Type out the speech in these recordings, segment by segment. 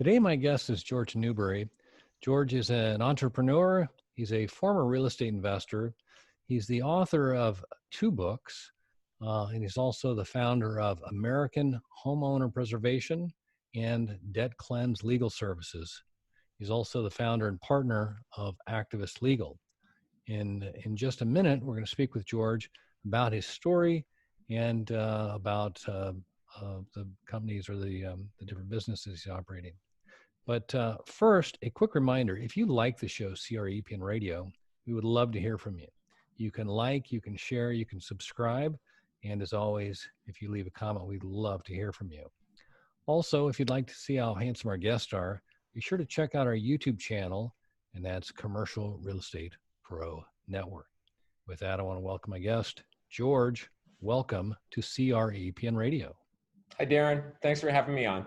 Today, my guest is Jorge Newbery. George is an entrepreneur. He's a former real estate investor. He's the author of two books, and he's also the founder of American Homeowner Preservation and Dec Cleanse Legal Services. He's also the founder and partner of Activist Legal. And in just a minute, we're going to speak with George about his story and about the companies or the different businesses he's operating. But first, a quick reminder, if you like the show CREPN Radio, we would love to hear from you. You can like, you can share, you can subscribe. And as always, if you leave a comment, we'd love to hear from you. Also, if you'd like to see how handsome our guests are, be sure to check out our YouTube channel, and that's Commercial Real Estate Pro Network. With that, I want to welcome my guest, George. Welcome to CREPN Radio. Hi, Darren. Thanks for having me on.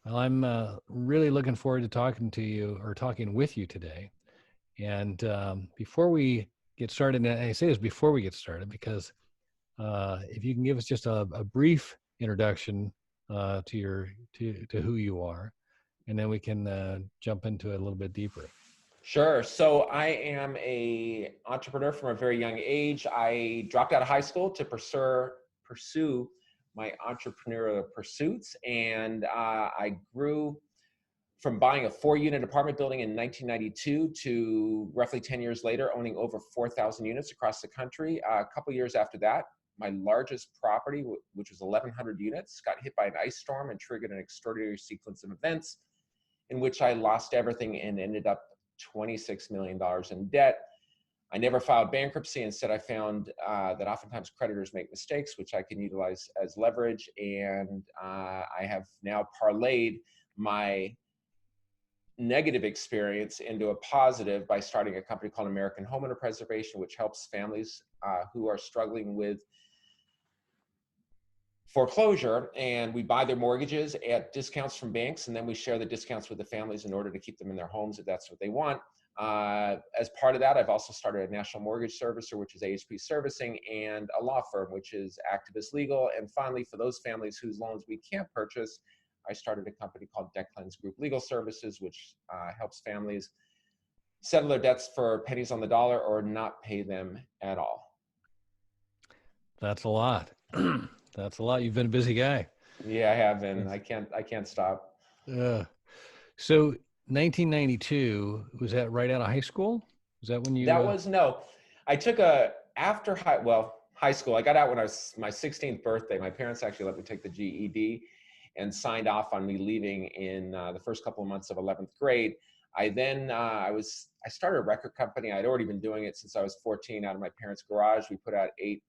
Well, I'm really looking forward to talking to you or talking with you today. And before we get started, and I say this before we get started because if you can give us just a brief introduction to who you are, and then we can jump into it a little bit deeper. Sure. So I am an entrepreneur from a very young age. I dropped out of high school to pursue my entrepreneurial pursuits, and I grew from buying a 4-unit apartment building in 1992 to roughly 10 years later owning over 4,000 units across the country. A couple years after that, my largest property, which was 1,100 units, got hit by an ice storm and triggered an extraordinary sequence of events in which I lost everything and ended up $26 million in debt. I never filed bankruptcy. Instead, I found that oftentimes creditors make mistakes, which I can utilize as leverage. And I have now parlayed my negative experience into a positive by starting a company called American Homeowner Preservation, which helps families who are struggling with foreclosure, and we buy their mortgages at discounts from banks, and then we share the discounts with the families in order to keep them in their homes if that's what they want. As part of that, I've also started a national mortgage servicer, which is AHP Servicing, and a law firm, which is Activist Legal. And finally, for those families whose loans we can't purchase, I started a company called Dec Cleanse Group Legal Services, which helps families settle their debts for pennies on the dollar or not pay them at all. That's a lot. That's a lot. You've been a busy guy. Yeah, I have been. I can't stop. So 1992, was that right out of high school? Was that when you? That was, no. I took high school. I got out when I was my 16th birthday. My parents actually let me take the GED and signed off on me leaving in the first couple of months of 11th grade. I then, I started a record company. I'd already been doing it since I was 14 out of my parents' garage. We put out 8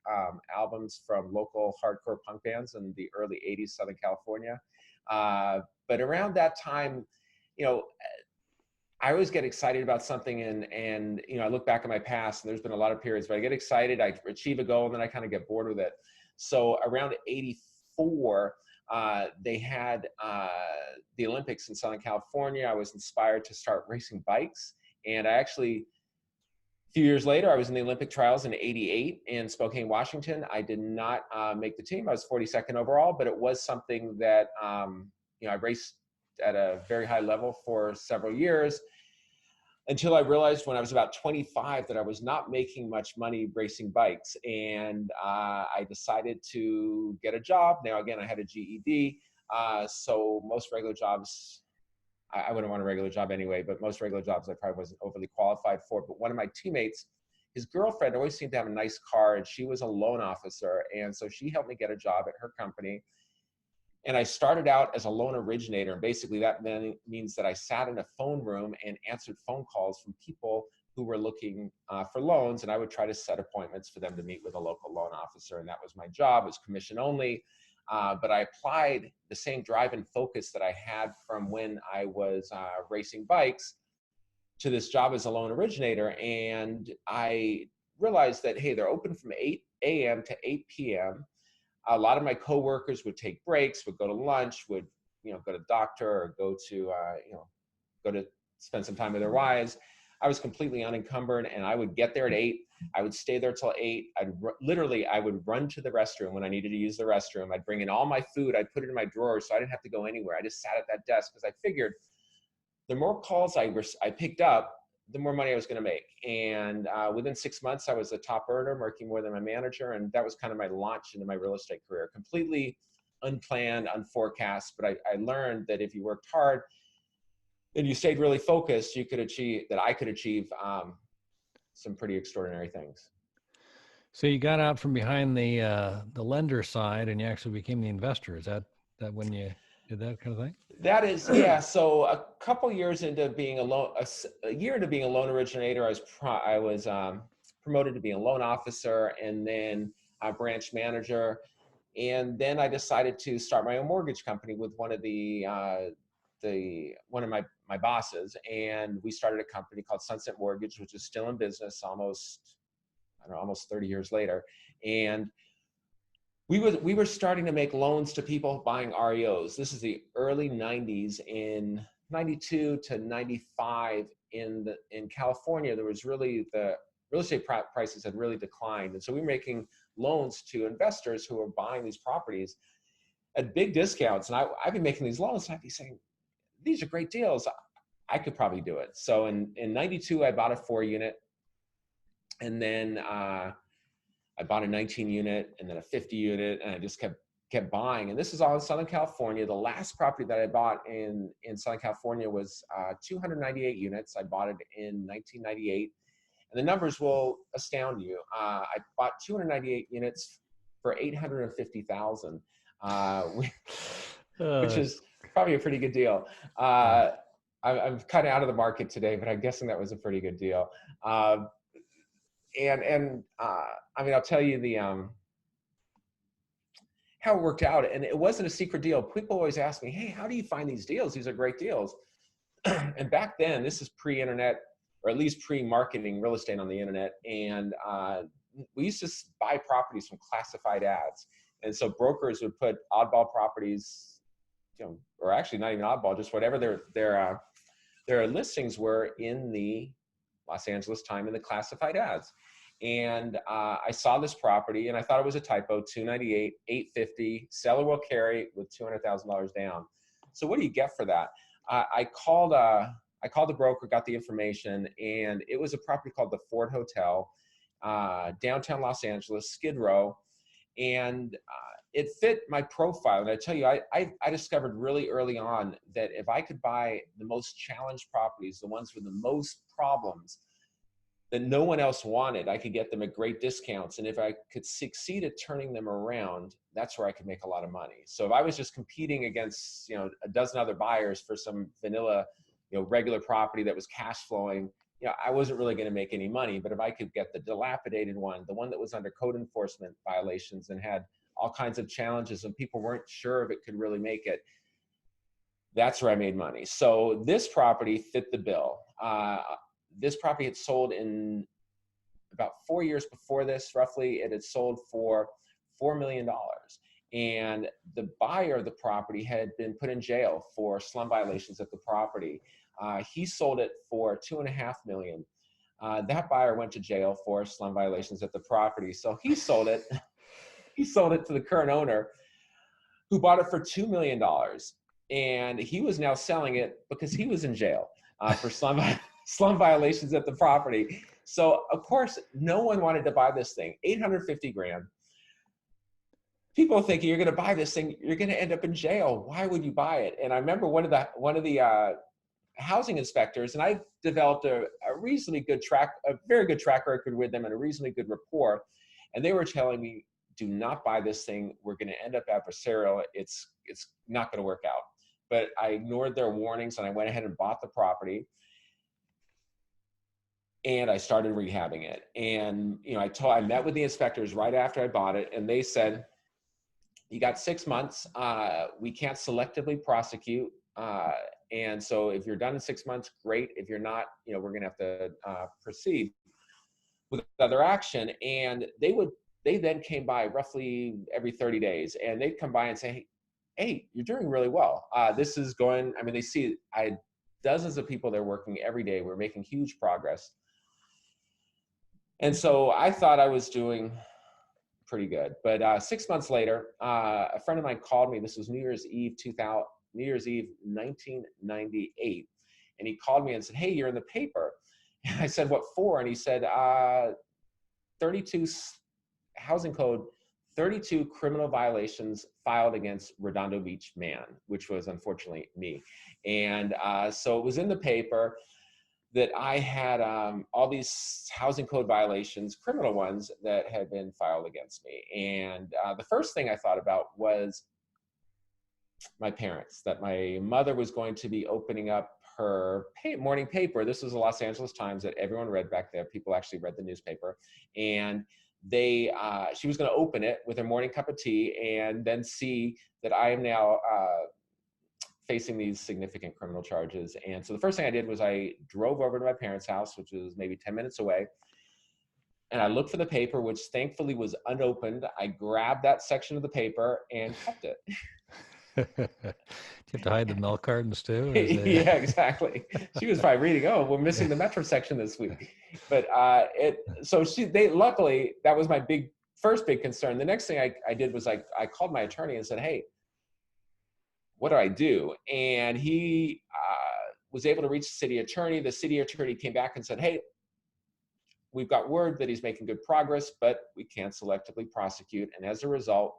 albums from local hardcore punk bands in the early 80s, Southern California. But around that time, I always get excited about something and I look back at my past, and there's been a lot of periods where I get excited, I achieve a goal, and then I kind of get bored with it. So around 84, they had the Olympics in Southern California. I was inspired to start racing bikes. And I actually, a few years later, I was in the Olympic trials in 88 in Spokane, Washington. I did not make the team. I was 42nd overall, but it was something that, I raced at a very high level for several years until I realized when I was about 25 that I was not making much money racing bikes. And I decided to get a job. Now, again, I had a GED. So most regular jobs, I wouldn't want a regular job anyway, but most regular jobs I probably wasn't overly qualified for. But one of my teammates, his girlfriend always seemed to have a nice car, and she was a loan officer. And so she helped me get a job at her company. And I started out as a loan originator. And basically that means that I sat in a phone room and answered phone calls from people who were looking for loans. And I would try to set appointments for them to meet with a local loan officer. And that was my job. It was commission only. But I applied the same drive and focus that I had from when I was racing bikes to this job as a loan originator. And I realized that, hey, they're open from 8 a.m. to 8 p.m. A lot of my coworkers would take breaks, would go to lunch, would go to doctor or go to spend some time with their wives. I was completely unencumbered, and I would get there at 8. I would stay there till 8. I would run to the restroom when I needed to use the restroom. I'd bring in all my food. I'd put it in my drawer so I didn't have to go anywhere. I just sat at that desk because I figured the more calls I picked up, the more money I was going to make. And within 6 months, I was a top earner, making more than my manager. And that was kind of my launch into my real estate career. Completely unplanned, unforecast. But I learned that if you worked hard and you stayed really focused, I could achieve some pretty extraordinary things. So you got out from behind the lender side and you actually became the investor. Is that when you did that kind of thing? That is, yeah. So a couple years into being a year into being a loan originator, I was promoted to being a loan officer, and then a branch manager. And then I decided to start my own mortgage company with one of my bosses, and we started a company called Sunset Mortgage, which is still in business almost 30 years later. And we were starting to make loans to people buying REOs. This is the early 90s. In 92 to 95 in California, there was really, the real estate prices had really declined. And so we were making loans to investors who were buying these properties at big discounts. And I'd be making these loans and I'd be saying, these are great deals. I could probably do it. So in 92, I bought a 4-unit, and then I bought a 19 unit and then a 50 unit, and I just kept buying. And this is all in Southern California. The last property that I bought in Southern California was 298 units. I bought it in 1998. And the numbers will astound you. I bought 298 units for $850,000, which is probably a pretty good deal. I'm kind of out of the market today, but I'm guessing that was a pretty good deal. I mean, I'll tell you how it worked out. And it wasn't a secret deal. People always ask me, hey, how do you find these deals? These are great deals. And back then, this is pre-internet, or at least pre-marketing real estate on the internet. And we used to buy properties from classified ads. And so brokers would put oddball properties, or actually not even oddball, just whatever their listings were in the Los Angeles Times in the classified ads. And I saw this property and I thought it was a typo, 298, 850, seller will carry with $200,000 down. So what do you get for that? I called the broker, got the information, and it was a property called the Ford Hotel, downtown Los Angeles, Skid Row. And it fit my profile. And I tell you, I discovered really early on that if I could buy the most challenged properties, the ones with the most problems that no one else wanted, I could get them at great discounts. And if I could succeed at turning them around, that's where I could make a lot of money. So if I was just competing against, a dozen other buyers for some vanilla, regular property that was cash flowing, I wasn't really going to make any money. But if I could get the dilapidated one, the one that was under code enforcement violations and had all kinds of challenges and people weren't sure if it could really make it, that's where I made money. So this property fit the bill. This property had sold in about 4 years before this, roughly. It had sold for $4 million. And the buyer of the property had been put in jail for slum violations at the property. He sold it for $2.5 million. That buyer went to jail for slum violations at the property. So he sold it. He sold it to the current owner, who bought it for $2 million. And he was now selling it because he was in jail for slum violations at the property. So of course, no one wanted to buy this thing. $850,000. People thinking, you're going to buy this thing, you're going to end up in jail. Why would you buy it? And I remember one of the housing inspectors, and I developed a very good track record with them and a reasonably good rapport. And they were telling me, do not buy this thing. We're going to end up adversarial. It's not going to work out. But I ignored their warnings and I went ahead and bought the property. And I started rehabbing it. And I met with the inspectors right after I bought it, and they said, you got 6 months. We can't selectively prosecute. And so if you're done in 6 months, great. If you're not, we're going to have to proceed with other action. And they then came by roughly every 30 days, and they'd come by and say, hey, you're doing really well. This is going, they see I dozens of people there working every day. We're making huge progress. And so I thought I was doing pretty good. But 6 months later, a friend of mine called me. This was New Year's Eve 1998. And he called me and said, "Hey, you're in the paper." And I said, "What for?" And he said, 32 housing code, 32 criminal violations filed against Redondo Beach man, which was unfortunately me. And so it was in the paper that I had all these housing code violations, criminal ones, that had been filed against me. And the first thing I thought about was my parents, that my mother was going to be opening up her morning paper. This was the Los Angeles Times that everyone read back there. People actually read the newspaper. And she was going to open it with her morning cup of tea and then see that I am now facing these significant criminal charges. And so the first thing I did was I drove over to my parents' house, which was maybe 10 minutes away. And I looked for the paper, which thankfully was unopened. I grabbed that section of the paper and kept it. Do you have to hide the milk cartons too? Yeah, exactly. She was probably reading, "Oh, we're missing the Metro section this week." But luckily, that was my first big concern. The next thing I did was I called my attorney and said, "Hey, what do I do?" And he was able to reach the city attorney. The city attorney came back and said, "Hey, we've got word that he's making good progress, but we can't selectively prosecute. And as a result,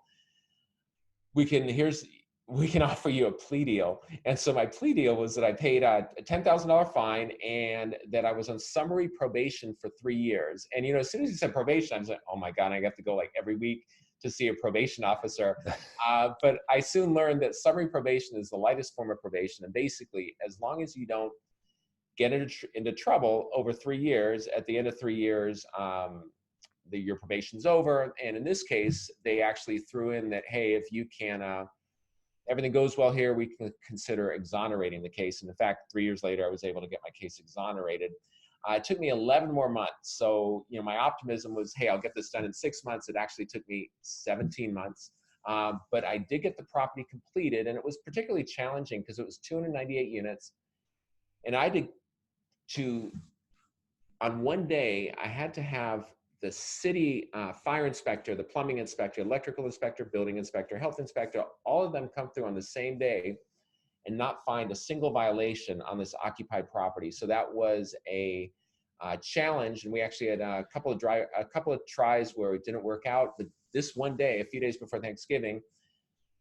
we can offer you a plea deal." And so my plea deal was that I paid a $10,000 fine and that I was on summary probation for 3 years. And, as soon as he said probation, I was like, oh my God, I have to go like every week to see a probation officer. But I soon learned that summary probation is the lightest form of probation. And basically, as long as you don't get into trouble over 3 years, at the end of 3 years, your probation's over. And in this case, they actually threw in that, hey, if you can, everything goes well here, we can consider exonerating the case. And in fact, 3 years later, I was able to get my case exonerated. It took me 11 more months. So, my optimism was, hey, I'll get this done in 6 months. It actually took me 17 months. But I did get the property completed, and it was particularly challenging because it was 298 units. And on one day, I had to have the city fire inspector, the plumbing inspector, electrical inspector, building inspector, health inspector, all of them come through on the same day and not find a single violation on this occupied property. So that was a challenge, and we actually had a couple of tries where it didn't work out. But this one day, a few days before Thanksgiving,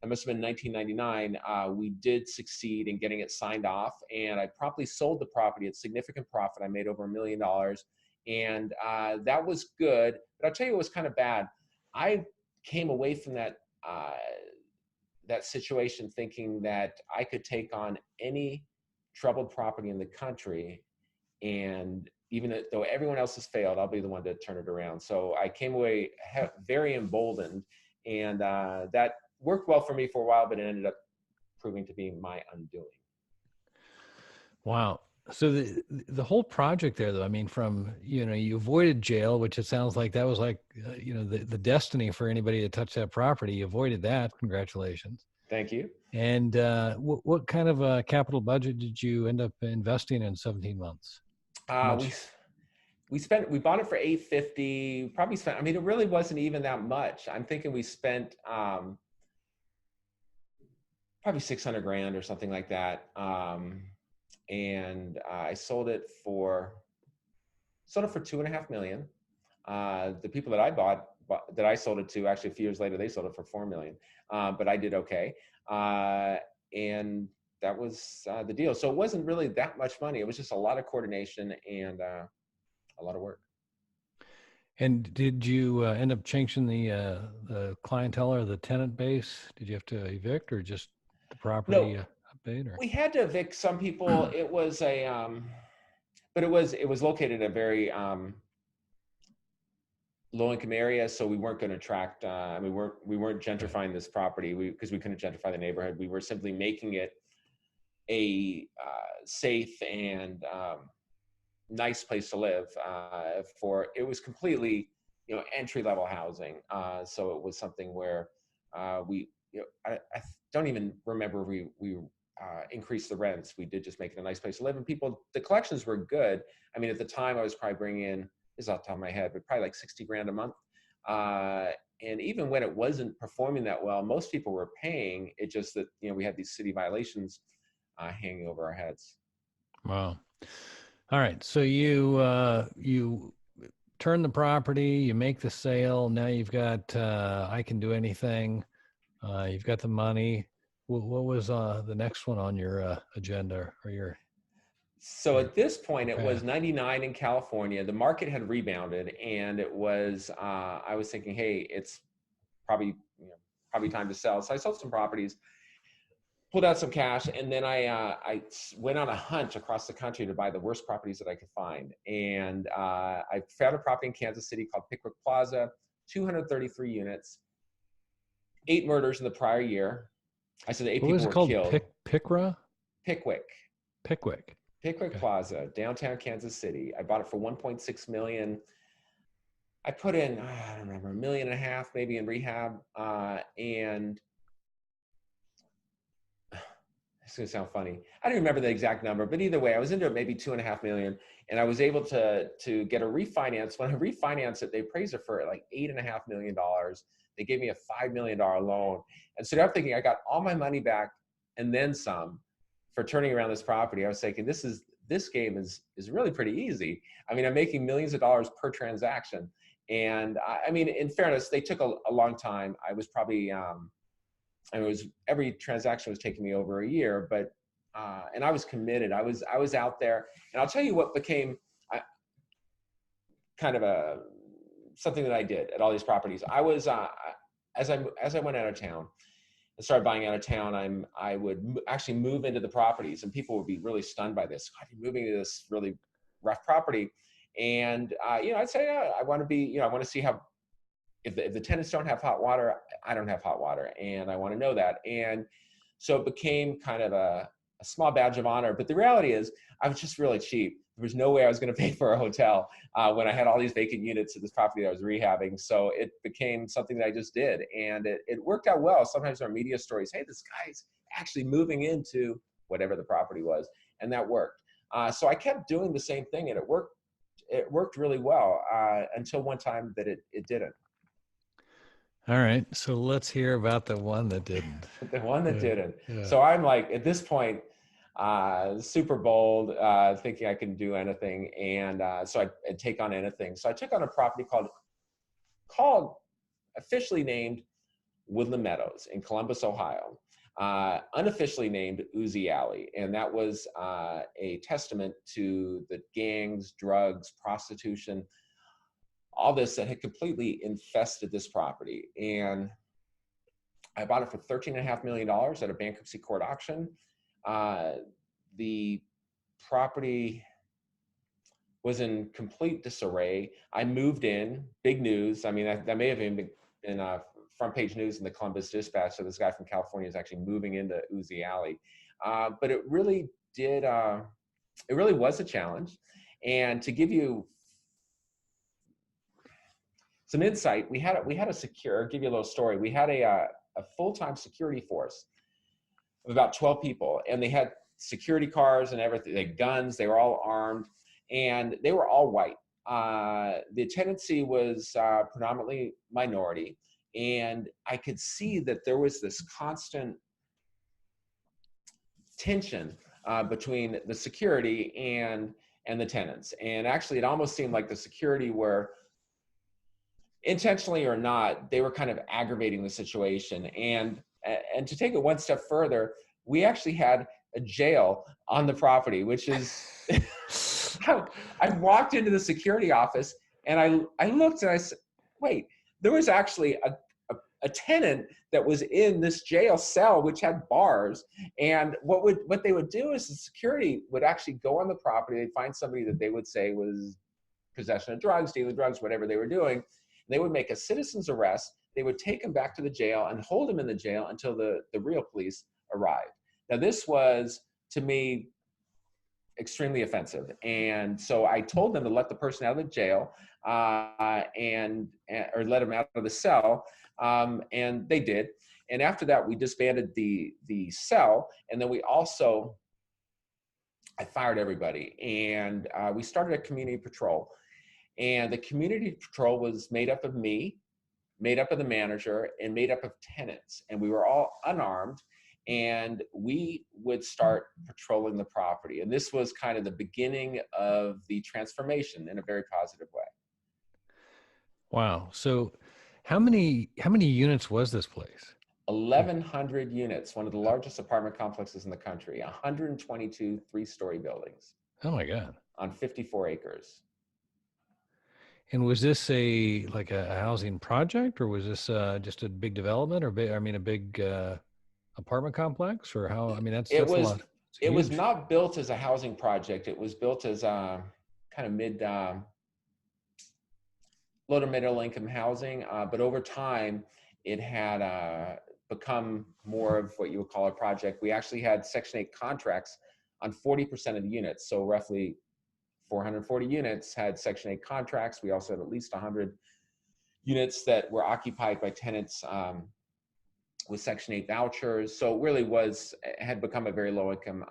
that must have been 1999, we did succeed in getting it signed off, and I promptly sold the property at significant profit. I made over $1 million, and that was good. But I'll tell you what was kind of bad. I came away from that situation thinking that I could take on any troubled property in the country, and even though everyone else has failed, I'll be the one to turn it around. So I came away very emboldened, and that worked well for me for a while, but it ended up proving to be my undoing. Wow. So the whole project there, though, I mean, from, you avoided jail, which it sounds like that was like, the destiny for anybody to touch that property. You avoided that. Congratulations. Thank you. And what kind of a capital budget did you end up investing in 17 months? We bought it for $850. Probably spent, I mean, it really wasn't even that much. I'm thinking we spent probably $600,000 or something like that. And I sold it for $2.5 million. The people that I sold it to, actually a few years later, they sold it for $4 million. But I did okay. And that was the deal. So it wasn't really that much money. It was just a lot of coordination and a lot of work. And did you end up changing the clientele or the tenant base? Did you have to evict, or just the property update? Or? We had to evict some people. It was but it was located in a very low-income area, so we weren't going to attract. We weren't gentrifying this property because we couldn't gentrify the neighborhood. We were simply making it a safe and nice place to live. It was completely, entry-level housing. So it was something where I don't even remember increase the rents. We did just make it a nice place to live, and the collections were good. I mean, at the time I was probably bringing in, this is off the top of my head, but probably like 60 grand a month. And even when it wasn't performing that well, most people were paying. It just that, we had these city violations hanging over our heads. Wow. All right. So you turn the property, you make the sale. Now you've got, I can do anything. You've got the money. What was the next one on your agenda or your? So at this point, it path? was 99 in California. The market had rebounded, and it was, I was thinking, hey, it's probably time to sell. So I sold some properties, pulled out some cash, and then I went on a hunt across the country to buy the worst properties that I could find. And I found a property in Kansas City called Pickwick Plaza, 233 units, 8 murders in the prior year. I said 8 people were killed. Pickwick. Pickwick Plaza, downtown Kansas City. I bought it for $1.6 million. I put in, I don't remember, $1.5 million maybe in rehab. And it's gonna sound funny. I don't remember the exact number, but either way, I was into it maybe $2.5 million. And I was able to get a refinance. When I refinanced it, they appraised it for like $8.5 million. They gave me a $5 million loan. And so I'm thinking I got all my money back and then some for turning around this property. I was thinking this game is really pretty easy. I mean, I'm making millions of dollars per transaction. And I mean, in fairness, they took a long time. I was probably, every transaction was taking me over a year, but, and I was committed. I was out there, and I'll tell you what became kind of something that I did at all these properties. I was, as I went out of town and started buying out of town, I would actually move into the properties, and people would be really stunned by this. God, you're moving to this really rough property. And, I'd say, I want to I want to see how, if the tenants don't have hot water, I don't have hot water, and I want to know that. And so it became kind of a small badge of honor. But the reality is, I was just really cheap. There was no way I was going to pay for a hotel when I had all these vacant units at this property that I was rehabbing. So it became something that I just did, and it worked out well. Sometimes our media stories, hey, this guy's actually moving into whatever the property was, and that worked. So I kept doing the same thing, and it worked. It worked really well until one time that it didn't. All right. So let's hear about the one that didn't. The one that didn't. Yeah. So I'm like, at this point, super bold, thinking I can do anything. And so I'd take on anything. So I took on a property called officially named Woodland Meadows in Columbus, Ohio. Unofficially named Uzi Alley. And that was a testament to the gangs, drugs, prostitution, all this that had completely infested this property. And I bought it for $13.5 million at a bankruptcy court auction. The property was in complete disarray. I moved in, big news. I mean, that may have even been in front page news in the Columbus Dispatch. So this guy from California is actually moving into Uzi Alley. But it really did, it really was a challenge. And to give you some insight, we had give you a little story. We had a full-time security force of about 12 people, and they had security cars and everything. They had guns, they were all armed, and they were all white. The tenancy was predominantly minority. And I could see that there was this constant tension between the security and the tenants. And actually, it almost seemed like the security were, intentionally or not, they were kind of aggravating the situation. And to take it one step further, we actually had a jail on the property, which is, I walked into the security office and I looked and I said, wait, there was actually a tenant that was in this jail cell, which had bars. And what they would do is the security would actually go on the property. They'd find somebody that they would say was possession of drugs, dealing drugs, whatever they were doing. They would make a citizen's arrest. They would take him back to the jail and hold him in the jail until the real police arrived. Now, this was, to me, extremely offensive. And so I told them to let the person out of the jail or let him out of the cell. And they did. And after that, we disbanded the cell, and then I fired everybody, and we started a community patrol. And the community patrol was made up of me, made up of the manager, and made up of tenants. And we were all unarmed, and we would start patrolling the property. And this was kind of the beginning of the transformation in a very positive way. Wow. So how many units was this place? 1,100 units, one of the largest apartment complexes in the country, 122 three-story buildings. Oh my God. On 54 acres. And was this like a housing project, or was this just a big development, or a big apartment complex, or how? I mean, that's a lot. It was not built as a housing project. It was built as a kind of low to middle income housing. But over time, it had become more of what you would call a project. We actually had Section 8 contracts on 40% of the units. So roughly 440 units had Section 8 contracts. We also had at least 100 units that were occupied by tenants with Section 8 vouchers. So it really had become a very low income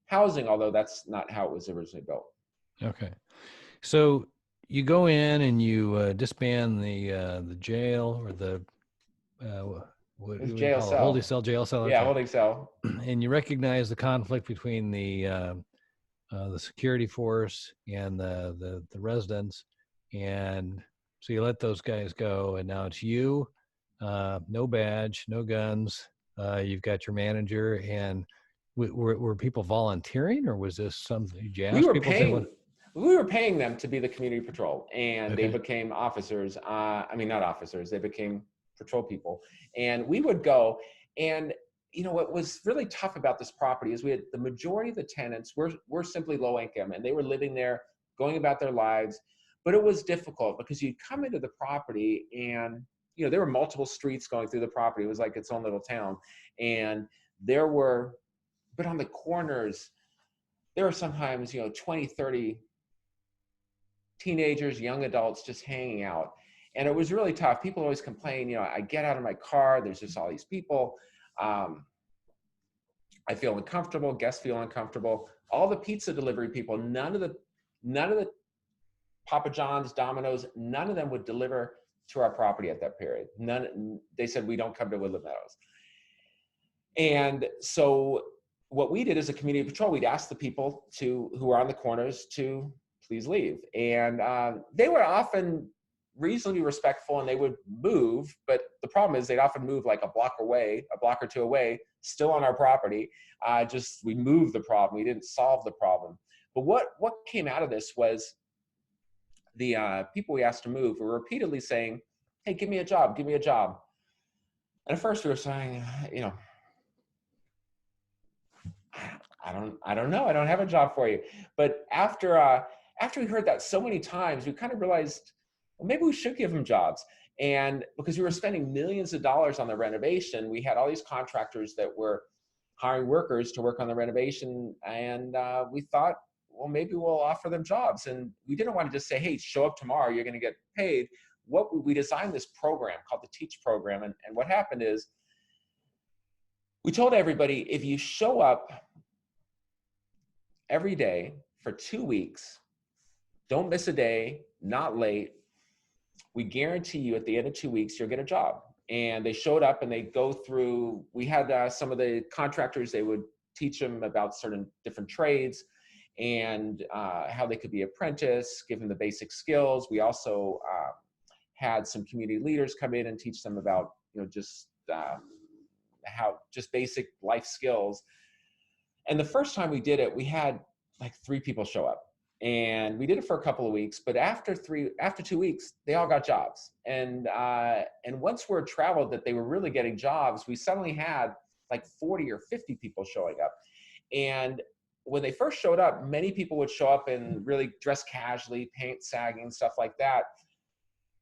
housing, although that's not how it was originally built. Okay. So you go in and you disband the jail, or the jail cell. Holding cell, jail cell. Okay. Yeah, holding cell. And you recognize the conflict between the security force and the residents, and so you let those guys go, and now it's you, no badge, no guns. You've got your manager, and were people volunteering, or was this something? Did you ask we were paying them to be the community patrol, and okay. They became officers. Not officers, they became patrol people. And we would go, and what was really tough about this property is we had the majority of the tenants were simply low income, and they were living there, going about their lives. But it was difficult because you'd come into the property, and there were multiple streets going through the property. It was like its own little town. And but on the corners, there were sometimes, 20, 30 teenagers, young adults just hanging out. And it was really tough. People always complain, I get out of my car, there's just all these people. I feel uncomfortable, guests feel uncomfortable. All the pizza delivery people, none of the Papa John's, Domino's, none of them would deliver to our property at that period. They said, we don't come to Woodland Meadows. And so what we did as a community patrol, we'd ask the people who were on the corners to please leave. And they were often reasonably respectful, and they would move, but the problem is they'd often move like a block or two away, still on our property. We moved the problem. We didn't solve the problem. But what came out of this was the people we asked to move were repeatedly saying, hey, give me a job, give me a job. And at first we were saying, I don't know. I don't have a job for you. But after we heard that so many times, we kind of realized, well, maybe we should give them jobs. And because we were spending millions of dollars on the renovation, we had all these contractors that were hiring workers to work on the renovation. And we thought, well, maybe we'll offer them jobs. And we didn't want to just say, hey, show up tomorrow, you're going to get paid. We designed this program called the Teach Program. And what happened is we told everybody, if you show up every day for 2 weeks, don't miss a day, not late, we guarantee you at the end of 2 weeks, you'll get a job. And they showed up, and they go through, we had some of the contractors, they would teach them about certain different trades and how they could be apprentice, give them the basic skills. We also had some community leaders come in and teach them about, just basic life skills. And the first time we did it, we had like 3 people show up. And we did it for a couple of weeks, but after 2 weeks, they all got jobs. And once word traveled that they were really getting jobs, we suddenly had like 40 or 50 people showing up. And when they first showed up, many people would show up and really dress casually, paint sagging, stuff like that.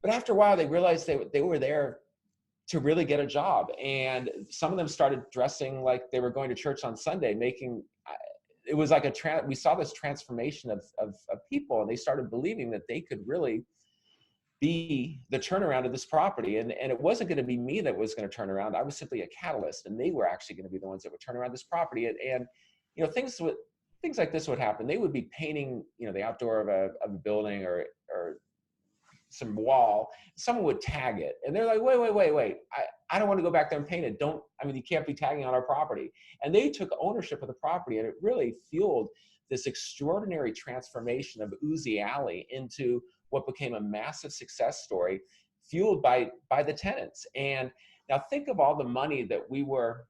But after a while, they realized they were there to really get a job. And some of them started dressing like they were going to church on Sunday, it was like we saw this transformation of people, and they started believing that they could really be the turnaround of this property. And it wasn't going to be me that was going to turn around. I was simply a catalyst, and they were actually going to be the ones that would turn around this property. And things like this would happen. They would be painting, the outdoor of a building or some wall. Someone would tag it, and they're like, wait. I don't want to go back there and paint it. You can't be tagging on our property. And they took ownership of the property, and it really fueled this extraordinary transformation of Uzi Alley into what became a massive success story, fueled by the tenants. And now think of all the money that we were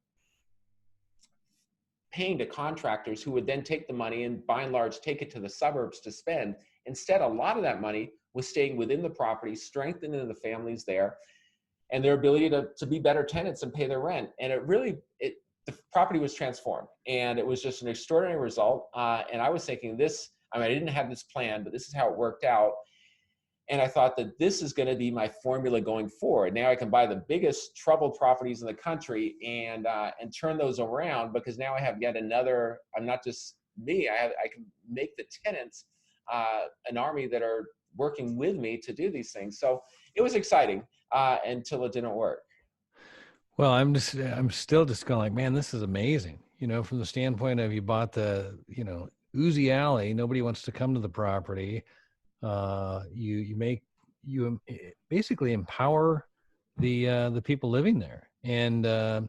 paying to contractors who would then take the money and by and large take it to the suburbs to spend. Instead, a lot of that money was staying within the property, strengthening the families there and their ability to be better tenants and pay their rent. And the property was transformed, and it was just an extraordinary result. And I was thinking I didn't have this plan, but this is how it worked out. And I thought that this is going to be my formula going forward. Now I can buy the biggest troubled properties in the country and turn those around, because now I have yet another. I'm not just me. I can make the tenants an army that are working with me to do these things. So it was exciting until it didn't work. Well, I'm still just going like, man, this is amazing. From the standpoint of you bought the, Uzi Alley, nobody wants to come to the property. You basically empower the people living there, and the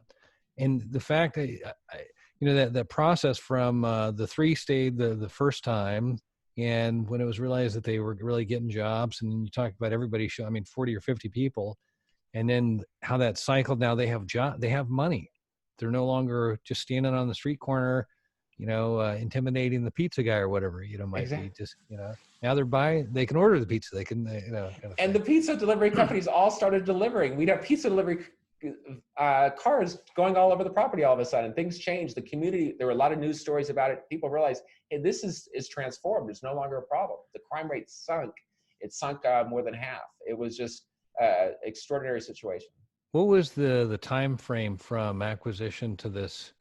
fact that that process from the 3 stayed the first time, and when it was realized that they were really getting jobs, and you talk about everybody 40 or 50 people, and then how that cycled. Now they have money. They're no longer just standing on the street corner, intimidating the pizza guy or whatever, might Exactly. be just, now they can order the pizza. They can, kind of and thing. The pizza delivery companies all started delivering. We'd have pizza delivery cars going all over the property all of a sudden. Things changed. The community, there were a lot of news stories about it. People realized, hey, this is transformed. It's no longer a problem. The crime rate sunk. It sunk more than half. It was just an extraordinary situation. What was the time frame from acquisition to this?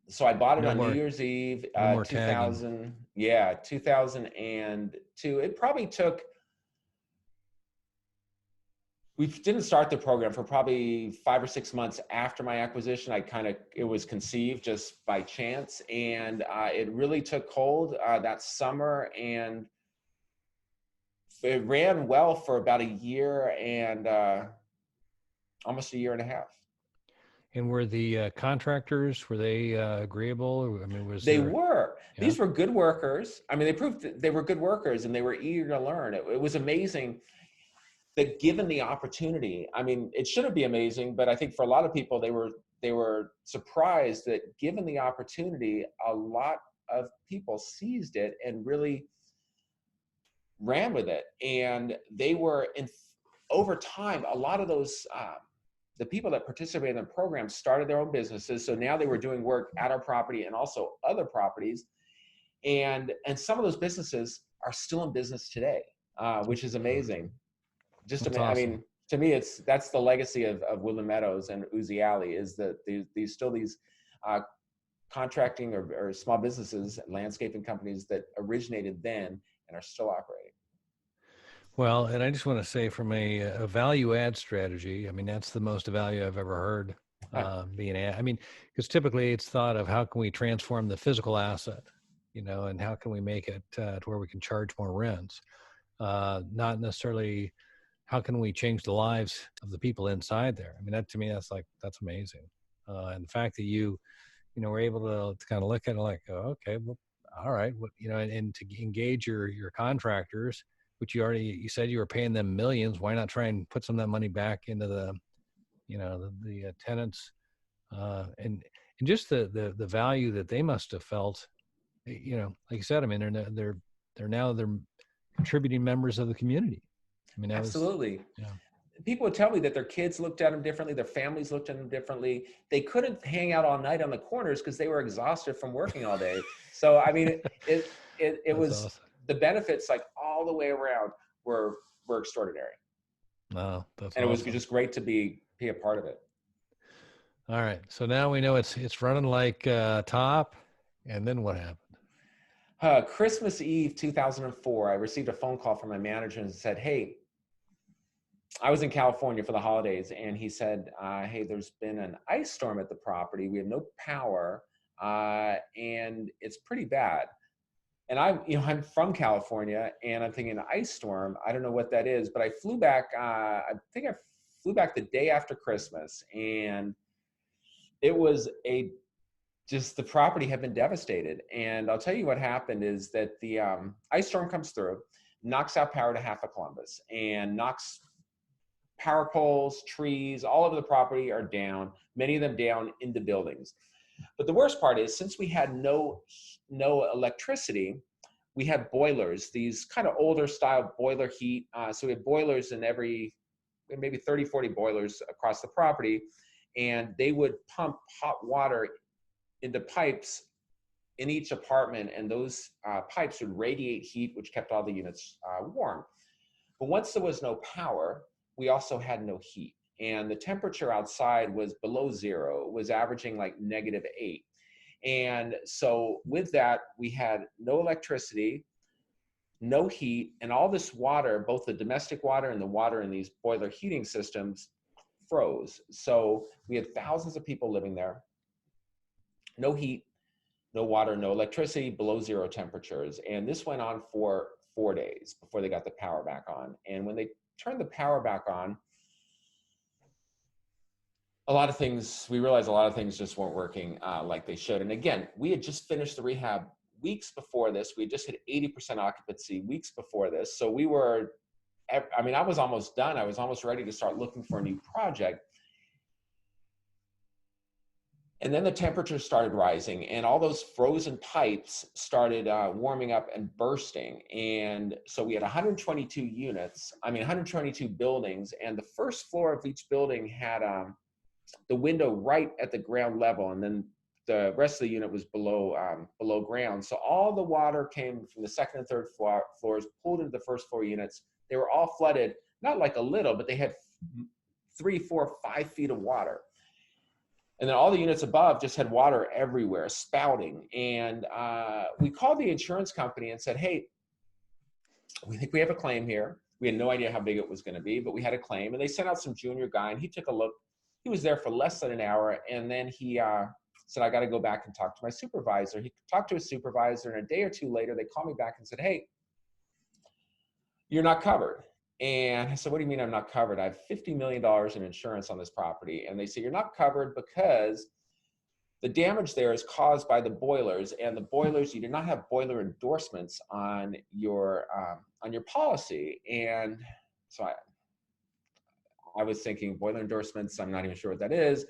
So I bought it on New Year's Eve, 2000. Tagging. Yeah, 2002. It probably took. We didn't start the program for probably 5 or 6 months after my acquisition. It was conceived just by chance, and it really took hold that summer, and it ran well for about a year and almost a year and a half. And were the contractors, were they agreeable? They were. Yeah. These were good workers. They proved that they were good workers, and they were eager to learn. It was amazing that given the opportunity, it shouldn't be amazing, but I think for a lot of people, they were surprised that given the opportunity, a lot of people seized it and really ran with it. And they were over time, a lot of those, the people that participated in the program started their own businesses. So now they were doing work at our property and also other properties. And some of those businesses are still in business today, which is amazing. Just awesome. To me, that's the legacy of Woodland Meadows and Uzi Alley, is that these contracting or small businesses, landscaping companies that originated then and are still operating. Well, and I just want to say, from a value add strategy, that's the most value I've ever heard because typically it's thought of how can we transform the physical asset, and how can we make it to where we can charge more rents, not necessarily how can we change the lives of the people inside there. That to me, that's amazing. And the fact that you were able to kind of look at it like, oh, okay, well, all right, and to engage your contractors, which you said you were paying them millions. Why not try and put some of that money back into the tenants, and just the value that they must have felt, like you said, they're contributing members of the community. Absolutely. People would tell me that their kids looked at them differently. Their families looked at them differently. They couldn't hang out all night on the corners because they were exhausted from working all day. So, it was awesome. The benefits, like all the way around, were extraordinary. Wow, that's and awesome. It was just great to be a part of it. All right, so now we know it's running like top. And then what happened? Christmas Eve 2004, I received a phone call from my manager and said, "Hey, I was in California for the holidays, and he said, hey, there's been an ice storm at the property. We have no power, and it's pretty bad. And I'm from California, and I'm thinking an ice storm. I don't know what that is, but I flew back. I think I flew back the day after Christmas, and it was just the property had been devastated. And I'll tell you what happened is that the ice storm comes through, knocks out power to half of Columbus, and knocks power poles, trees, all over the property are down, many of them down into buildings. But the worst part is, since we had no electricity, we had boilers, these kind of older style boiler heat. So we had boilers in maybe 30, 40 boilers across the property, and they would pump hot water into pipes in each apartment, and those pipes would radiate heat, which kept all the units warm. But once there was no power, we also had no heat. And the temperature outside was below zero. It was averaging like -8. And so with that, we had no electricity, no heat, and all this water, both the domestic water and the water in these boiler heating systems, froze. So we had thousands of people living there, no heat, no water, no electricity, below zero temperatures. And this went on for 4 days before they got the power back on. And when they turned the power back on, we realized a lot of things just weren't working like they should. And again, we had just finished the rehab weeks before this. We had just hit 80% occupancy weeks before this. So I was almost done. I was almost ready to start looking for a new project. And then the temperature started rising, and all those frozen pipes started warming up and bursting. And so we had 122 buildings, and the first floor of each building had the window right at the ground level, and then the rest of the unit was below ground. So all the water came from the second and third floors, pulled into the first floor units. They were all flooded, not like a little, but they had 3, 4, 5 feet of water. And then all the units above just had water everywhere, spouting. And we called the insurance company and said, hey, we think we have a claim here. We had no idea how big it was going to be, but we had a claim. And they sent out some junior guy, and he took a look. He was there for less than an hour. And then he said, I got to go back and talk to my supervisor. He talked to his supervisor, and a day or two later, they called me back and said, hey, you're not covered. And I said, what do you mean I'm not covered? I have $50 million in insurance on this property. And they say, you're not covered because the damage there is caused by the boilers, and the boilers, you do not have boiler endorsements on your policy. And so I was thinking, boiler endorsements, I'm not even sure what that is.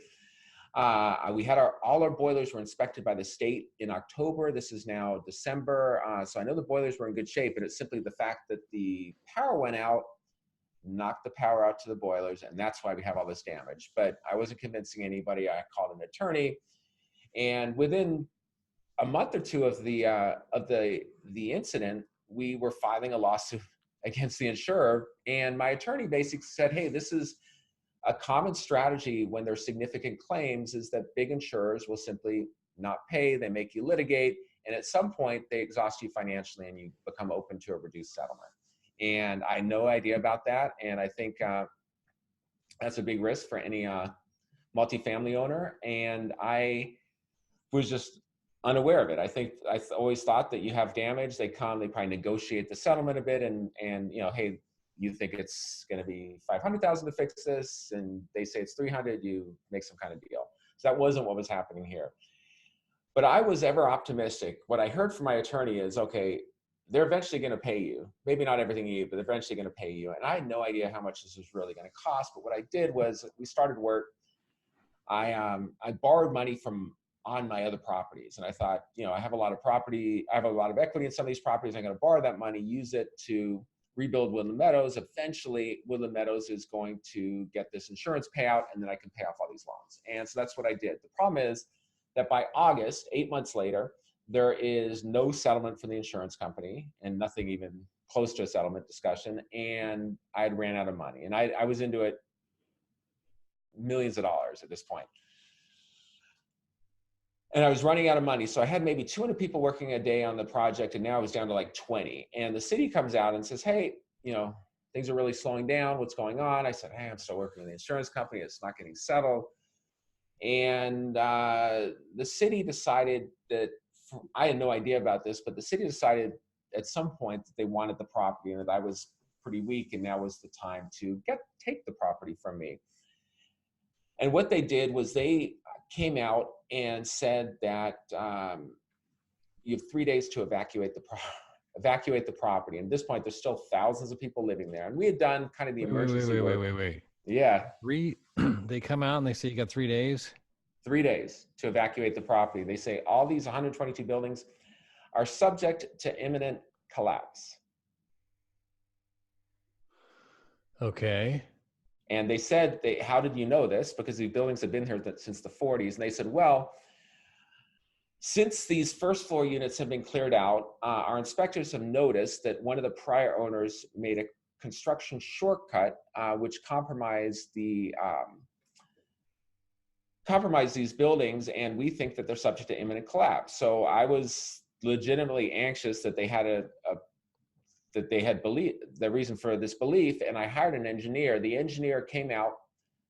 We had all our boilers were inspected by the state in October. This is now December. So I know the boilers were in good shape, but it's simply the fact that the power went out, knocked the power out to the boilers, and that's why we have all this damage. But I wasn't convincing anybody. I called an attorney, and within a month or two of the incident, we were filing a lawsuit against the insurer. And my attorney basically said, hey, this is a common strategy when there's significant claims, is that big insurers will simply not pay. They make you litigate, and at some point they exhaust you financially, and you become open to a reduced settlement. And I had no idea about that. And I think that's a big risk for any multifamily owner. And I was just unaware of it. I always thought that you have damage, they come, they probably negotiate the settlement a bit, and hey, you think it's going to be $500,000 to fix this, and they say it's $300,000, you make some kind of deal. So that wasn't what was happening here. But I was ever optimistic. What I heard from my attorney is, okay, they're eventually going to pay you. Maybe not everything you need, but they're eventually going to pay you. And I had no idea how much this was really going to cost. But what I did was, we started work. I borrowed money on my other properties. And I thought, I have a lot of property. I have a lot of equity in some of these properties. I'm going to borrow that money, use it to rebuild Woodland Meadows. Eventually, Woodland Meadows is going to get this insurance payout, and then I can pay off all these loans. And so that's what I did. The problem is that by August, 8 months later, there is no settlement from the insurance company, and nothing even close to a settlement discussion. And I had ran out of money, and I was into it millions of dollars at this point. And I was running out of money. So I had maybe 200 people working a day on the project, and now I was down to like 20. And the city comes out and says, hey, things are really slowing down. What's going on? I said, hey, I'm still working in the insurance company. It's not getting settled. And the city decided that, I had no idea about this, but the city decided at some point that they wanted the property and that I was pretty weak, and now was the time to take the property from me. And what they did was they came out and said that you have 3 days to evacuate the property. And at this point, there's still thousands of people living there. And we had done kind of the emergency work. Wait. Yeah. They come out and they say you got 3 days? 3 days to evacuate the property. They say all these 122 buildings are subject to imminent collapse. Okay. And they said, how did you know this? Because these buildings have been here since the 40s. And they said, well, since these first floor units have been cleared out, our inspectors have noticed that one of the prior owners made a construction shortcut, which compromised these buildings, and we think that they're subject to imminent collapse. So I was legitimately anxious that they had the reason for this belief, and I hired an engineer. The engineer came out,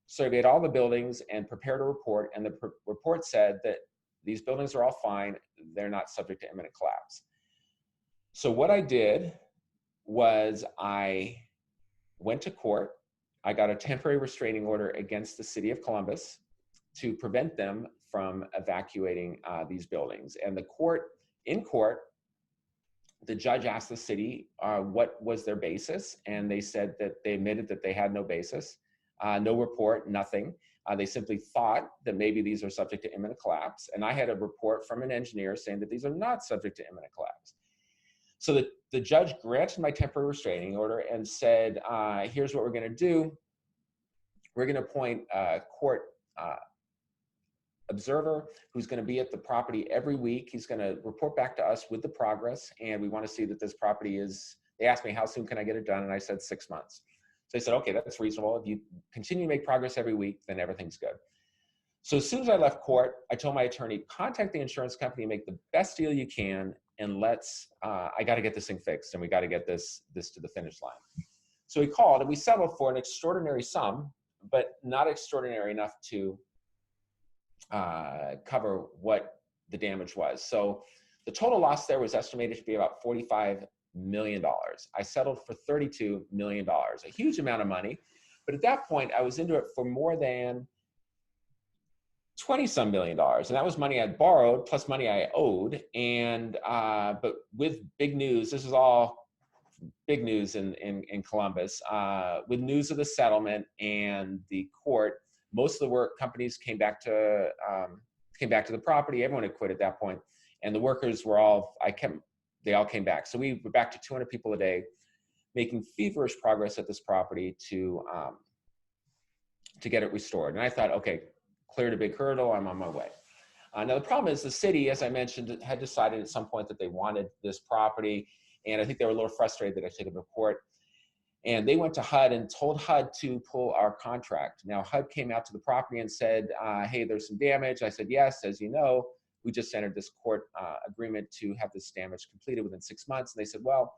surveyed all the buildings, and prepared a report, and the report said that these buildings are all fine. They're not subject to imminent collapse. So what I did was I went to court. I got a temporary restraining order against the city of Columbus to prevent them from evacuating these buildings. And in court, the judge asked the city what was their basis, and they said that they admitted that they had no basis, no report, nothing. They simply thought that maybe these are subject to imminent collapse. And I had a report from an engineer saying that these are not subject to imminent collapse. So the judge granted my temporary restraining order and said, here's what we're going to do. We're going to appoint a court observer who's going to be at the property every week. He's going to report back to us with the progress, and we want to see that this property is, they asked me, how soon can I get it done? And I said 6 months. So they said, okay, that's reasonable. If you continue to make progress every week, then everything's good. So as soon as I left court, I told my attorney, contact the insurance company, make the best deal you can, and I got to get this thing fixed, and we got to get this to the finish line. So he called, and we settled for an extraordinary sum, but not extraordinary enough to cover what the damage was. So the total loss there was estimated to be about $45 million. I settled for $32 million, a huge amount of money. But at that point, I was into it for more than 20-some million dollars. And that was money I borrowed plus money I owed. And, but with big news, this is all big news in Columbus, with news of the settlement and the court, most of the work companies came back to the property. Everyone had quit at that point. And the workers were they all came back. So we were back to 200 people a day, making feverish progress at this property to get it restored. And I thought, okay, cleared a big hurdle, I'm on my way. Now the problem is the city, as I mentioned, had decided at some point that they wanted this property. And I think they were a little frustrated that I took it to court. And they went to HUD and told HUD to pull our contract. Now HUD came out to the property and said, hey, there's some damage. I said, yes, as you know, we just entered this court agreement to have this damage completed within 6 months. And they said, well,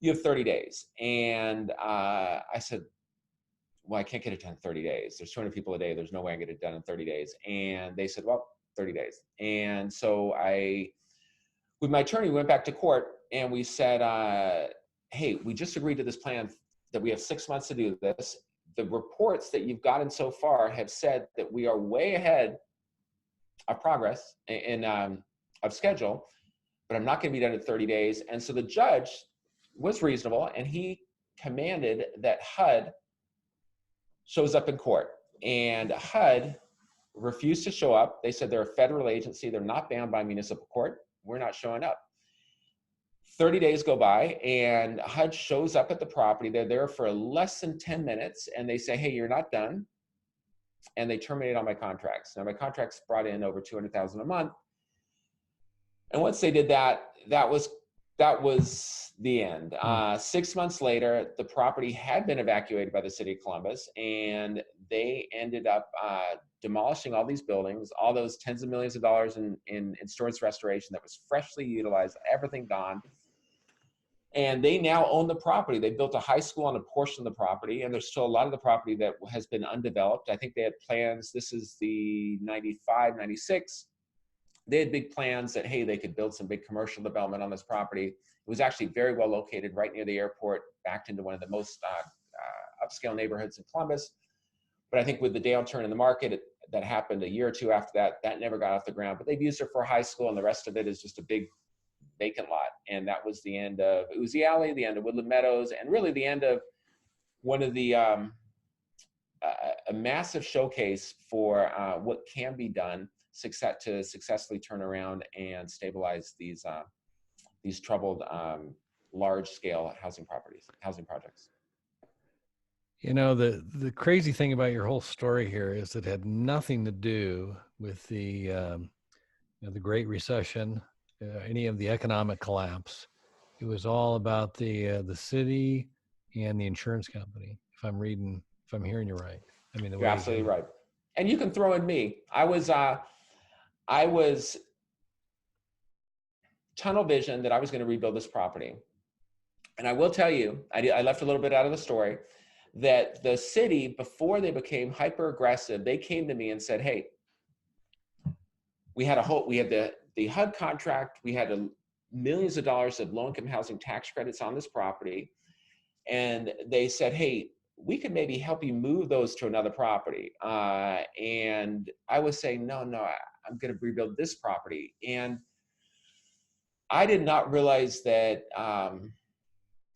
you have 30 days. And I said, well, I can't get it done in 30 days. There's 200 people a day. There's no way I can get it done in 30 days. And they said, well, 30 days. And so with my attorney, we went back to court and we said, hey, we just agreed to this plan that we have 6 months to do this. The reports that you've gotten so far have said that we are way ahead of progress of schedule, but I'm not going to be done in 30 days. And so the judge was reasonable, and he commanded that HUD shows up in court. And HUD refused to show up. They said they're a federal agency. They're not bound by municipal court. We're not showing up. 30 days go by, and HUD shows up at the property. They're there for less than 10 minutes, and they say, hey, you're not done. And they terminate all my contracts. Now, my contracts brought in over $200,000 a month. And once they did that, that was the end. 6 months later, the property had been evacuated by the city of Columbus, and they ended up demolishing all these buildings, all those tens of millions of dollars in storage restoration that was freshly utilized, everything gone. And they now own the property. They built a high school on a portion of the property, and there's still a lot of the property that has been undeveloped. I think they had plans, this is the 95, 96. They had big plans that, hey, they could build some big commercial development on this property. It was actually very well located right near the airport, backed into one of the most upscale neighborhoods in Columbus. But I think with the downturn in the market that happened a year or two after that, that never got off the ground. But they've used it for a high school, and the rest of it is just a big vacant lot. And that was the end of Uzi Alley, the end of Woodland Meadows, and really the end of one of the a massive showcase for what can be done to successfully turn around and stabilize these troubled large-scale housing projects. You know, the crazy thing about your whole story here is it had nothing to do with the the Great Recession, any of the economic collapse. It was all about the city and the insurance company. If I'm hearing you right. I mean, You're absolutely right. And you can throw in me. I was tunnel vision that I was going to rebuild this property. And I will tell you, I left a little bit out of the story, that the city, before they became hyper aggressive, they came to me and said, hey, we had the HUD contract, we had millions of dollars of low-income housing tax credits on this property. And they said, hey, we could maybe help you move those to another property. And I was saying, no, I'm going to rebuild this property. And I did not realize that,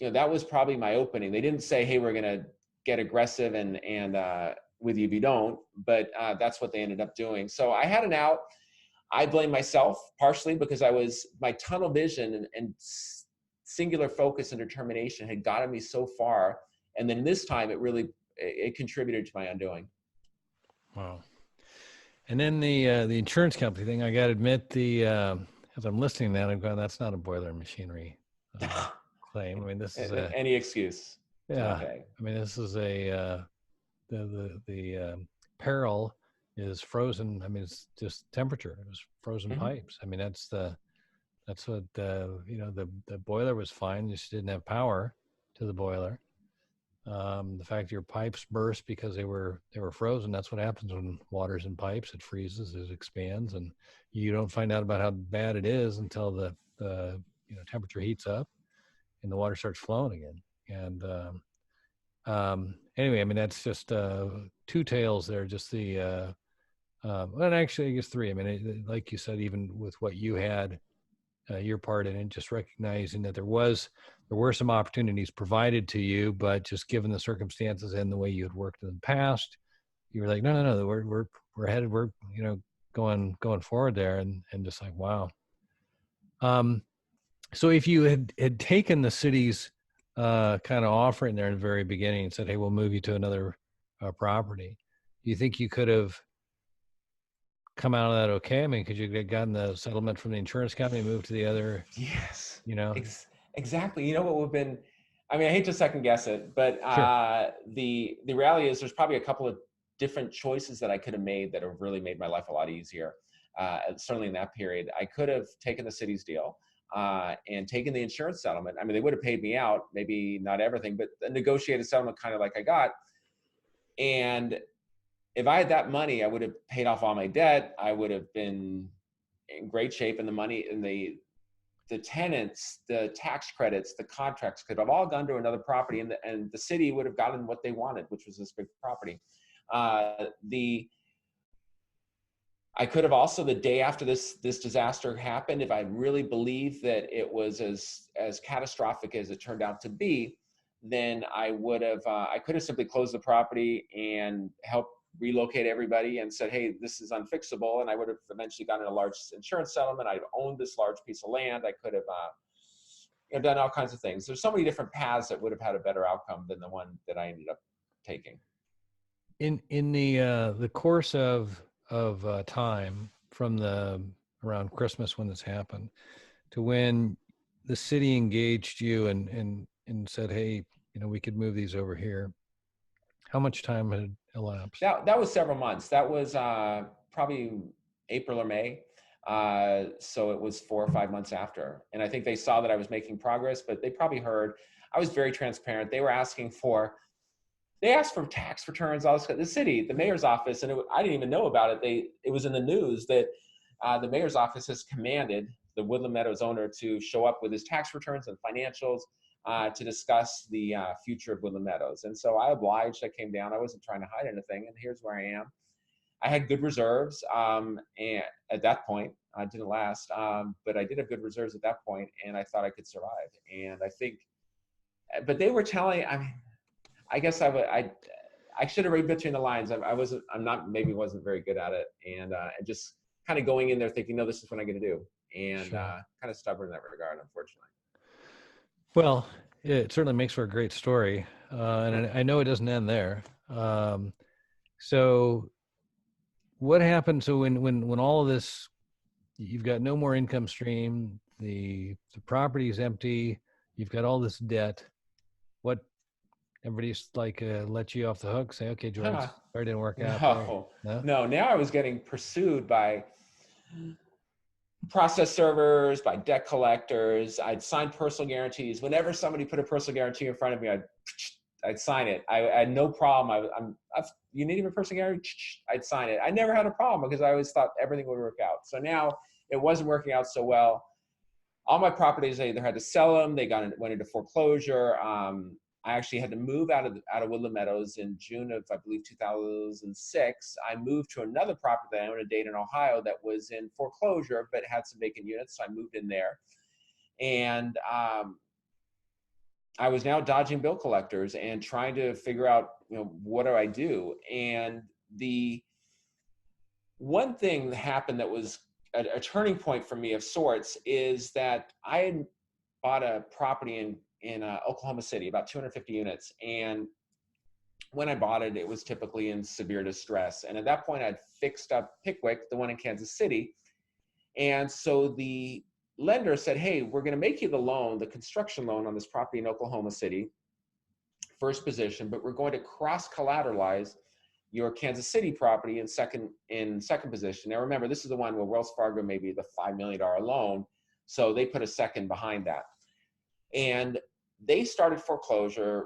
that was probably my opening. They didn't say, hey, we're going to get aggressive and with you if you don't, but that's what they ended up doing. So I had an out. I blame myself partially because my tunnel vision and singular focus and determination had gotten me so far. And then this time it contributed to my undoing. Wow. And then the insurance company thing, I got to admit, as I'm listening to that, I'm going, that's not a boiler machinery claim. I mean, this is any excuse. Yeah. Okay. I mean, this is the peril is frozen. I mean, it's just temperature. It was frozen pipes. I mean, that's what the boiler was fine. You just didn't have power to the boiler. The fact your pipes burst because they were frozen. That's what happens when water's in pipes. It freezes, it expands, and you don't find out about how bad it is until the temperature heats up and the water starts flowing again. And anyway, I mean, that's just two tales there. Just and actually, I guess three. I mean, like you said, even with what you had, your part in it, just recognizing that there were some opportunities provided to you, but just given the circumstances and the way you had worked in the past, you were like, no, we're headed, we're going forward there, and just like, wow. So if you had taken the city's kind of offering there in the very beginning and said, hey, we'll move you to another property, do you think you could have come out of that okay? I mean, could you have gotten the settlement from the insurance company and moved to the other? Yes. Exactly. You know what would have been, I mean, I hate to second guess it, but sure. The reality is there's probably a couple of different choices that I could have made that have really made my life a lot easier. Certainly in that period, I could have taken the city's deal and taken the insurance settlement. I mean, they would have paid me out, maybe not everything, but a negotiated settlement kind of like I got. And if I had that money, I would have paid off all my debt. I would have been in great shape, and the money and the tenants, the tax credits, the contracts could have all gone to another property, and the city would have gotten what they wanted, which was this big property. I could have also, the day after this disaster happened, if I really believed that it was as catastrophic as it turned out to be, then I could have simply closed the property and helped relocate everybody and said, hey, this is unfixable. And I would have eventually gotten a large insurance settlement. I'd owned this large piece of land. I could have done all kinds of things. There's so many different paths that would have had a better outcome than the one that I ended up taking. In the course of time from around Christmas when this happened to when the city engaged you and said, hey, we could move these over here, how much time had elapsed? That was several months. That was probably April or May. So it was 4 or 5 months after. And I think they saw that I was making progress, but they probably heard, I was very transparent. They asked for tax returns, all this, the city, the mayor's office, and I didn't even know about it. It was in the news that the mayor's office has commanded the Woodland Meadows owner to show up with his tax returns and financials to discuss the future of Woodland Meadows. And so I obliged. I came down. I wasn't trying to hide anything, and here's where I am. I had good reserves, and at that point, I didn't last, but I did have good reserves at that point, and I thought I could survive. And I think, but they were telling, I mean, I guess I should have read between the lines. Maybe wasn't very good at it, and just kind of going in there thinking, no, this is what I'm going to do, and Sure. kind of stubborn in that regard, unfortunately. Well, it certainly makes for a great story, and I know it doesn't end there. So, what happened? So when all of this, you've got no more income stream, the property is empty, you've got all this debt. What? Everybody's like, let you off the hook, say, okay, George, sorry, it didn't work out. No. Now I was getting pursued by process servers, by debt collectors. I'd sign personal guarantees. Whenever somebody put a personal guarantee in front of me, I'd sign it. I had no problem. You need a personal guarantee? I'd sign it. I never had a problem because I always thought everything would work out. So now it wasn't working out so well. All my properties, I either had to sell them, went into foreclosure. I actually had to move out of Woodland Meadows in June of, I believe, 2006. I moved to another property that I owned in Dayton, Ohio, that was in foreclosure, but had some vacant units. So I moved in there. And I was now dodging bill collectors and trying to figure out, what do I do? And the one thing that happened that was a turning point for me of sorts is that I had bought a property in Oklahoma City, about 250 units. And when I bought it, it was typically in severe distress. And at that point, I'd fixed up Pickwick, the one in Kansas City. And so the lender said, hey, we're going to make you the construction loan on this property in Oklahoma City, first position, but we're going to cross-collateralize your Kansas City property in second position. Now remember, this is the one where Wells Fargo may be the $5 million loan. So they put a second behind that. And they started foreclosure.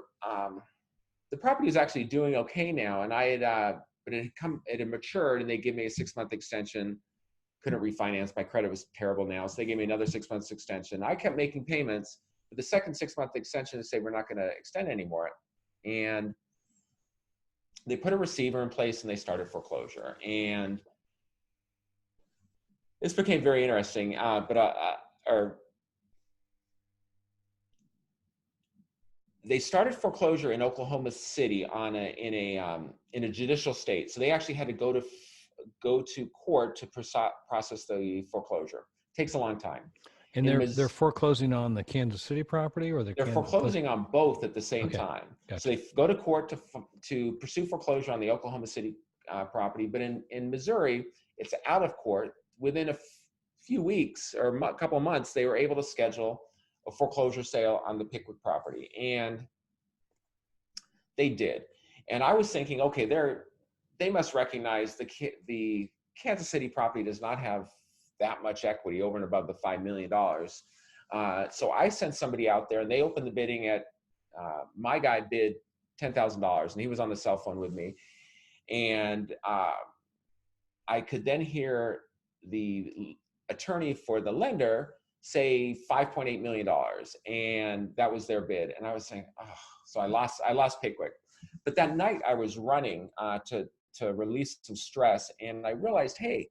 The property is actually doing okay now, and but it had matured, and they gave me a 6-month extension. Couldn't refinance. My credit was terrible now, so they gave me another 6 months extension. I kept making payments, but the second 6-month extension to say we're not going to extend anymore, and they put a receiver in place and they started foreclosure, and this became very interesting. They started foreclosure in Oklahoma City in a judicial state. So they actually had to go to court to process the foreclosure. It takes a long time. And they're foreclosing on the Kansas City property, or they're foreclosing on both at the same time. Gotcha. So they go to court to pursue foreclosure on the Oklahoma City property, but in Missouri, it's out of court. Within a few weeks or a couple of months, they were able to schedule a foreclosure sale on the Pickwick property, and they did. And I was thinking, okay, they must recognize the Kansas City property does not have that much equity over and above the $5 million. So I sent somebody out there, and they opened the bidding at my guy bid $10,000, and he was on the cell phone with me, and I could then hear the attorney for the lender say $5.8 million, and that was their bid. And I was saying, oh, so I lost Pickwick. But that night I was running to release some stress, and I realized, hey,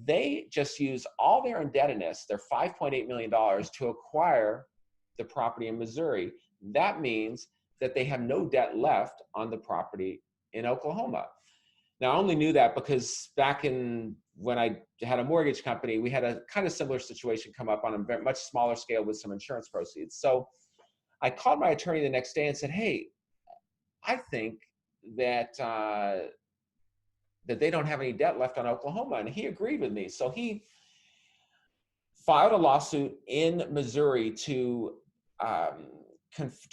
they just used all their indebtedness, their $5.8 million, to acquire the property in Missouri. That means that they have no debt left on the property in Oklahoma. Now, I only knew that because back when I had a mortgage company, we had a kind of similar situation come up on a much smaller scale with some insurance proceeds. So I called my attorney the next day and said, hey, I think that they don't have any debt left on Oklahoma. And he agreed with me. So he filed a lawsuit in Missouri to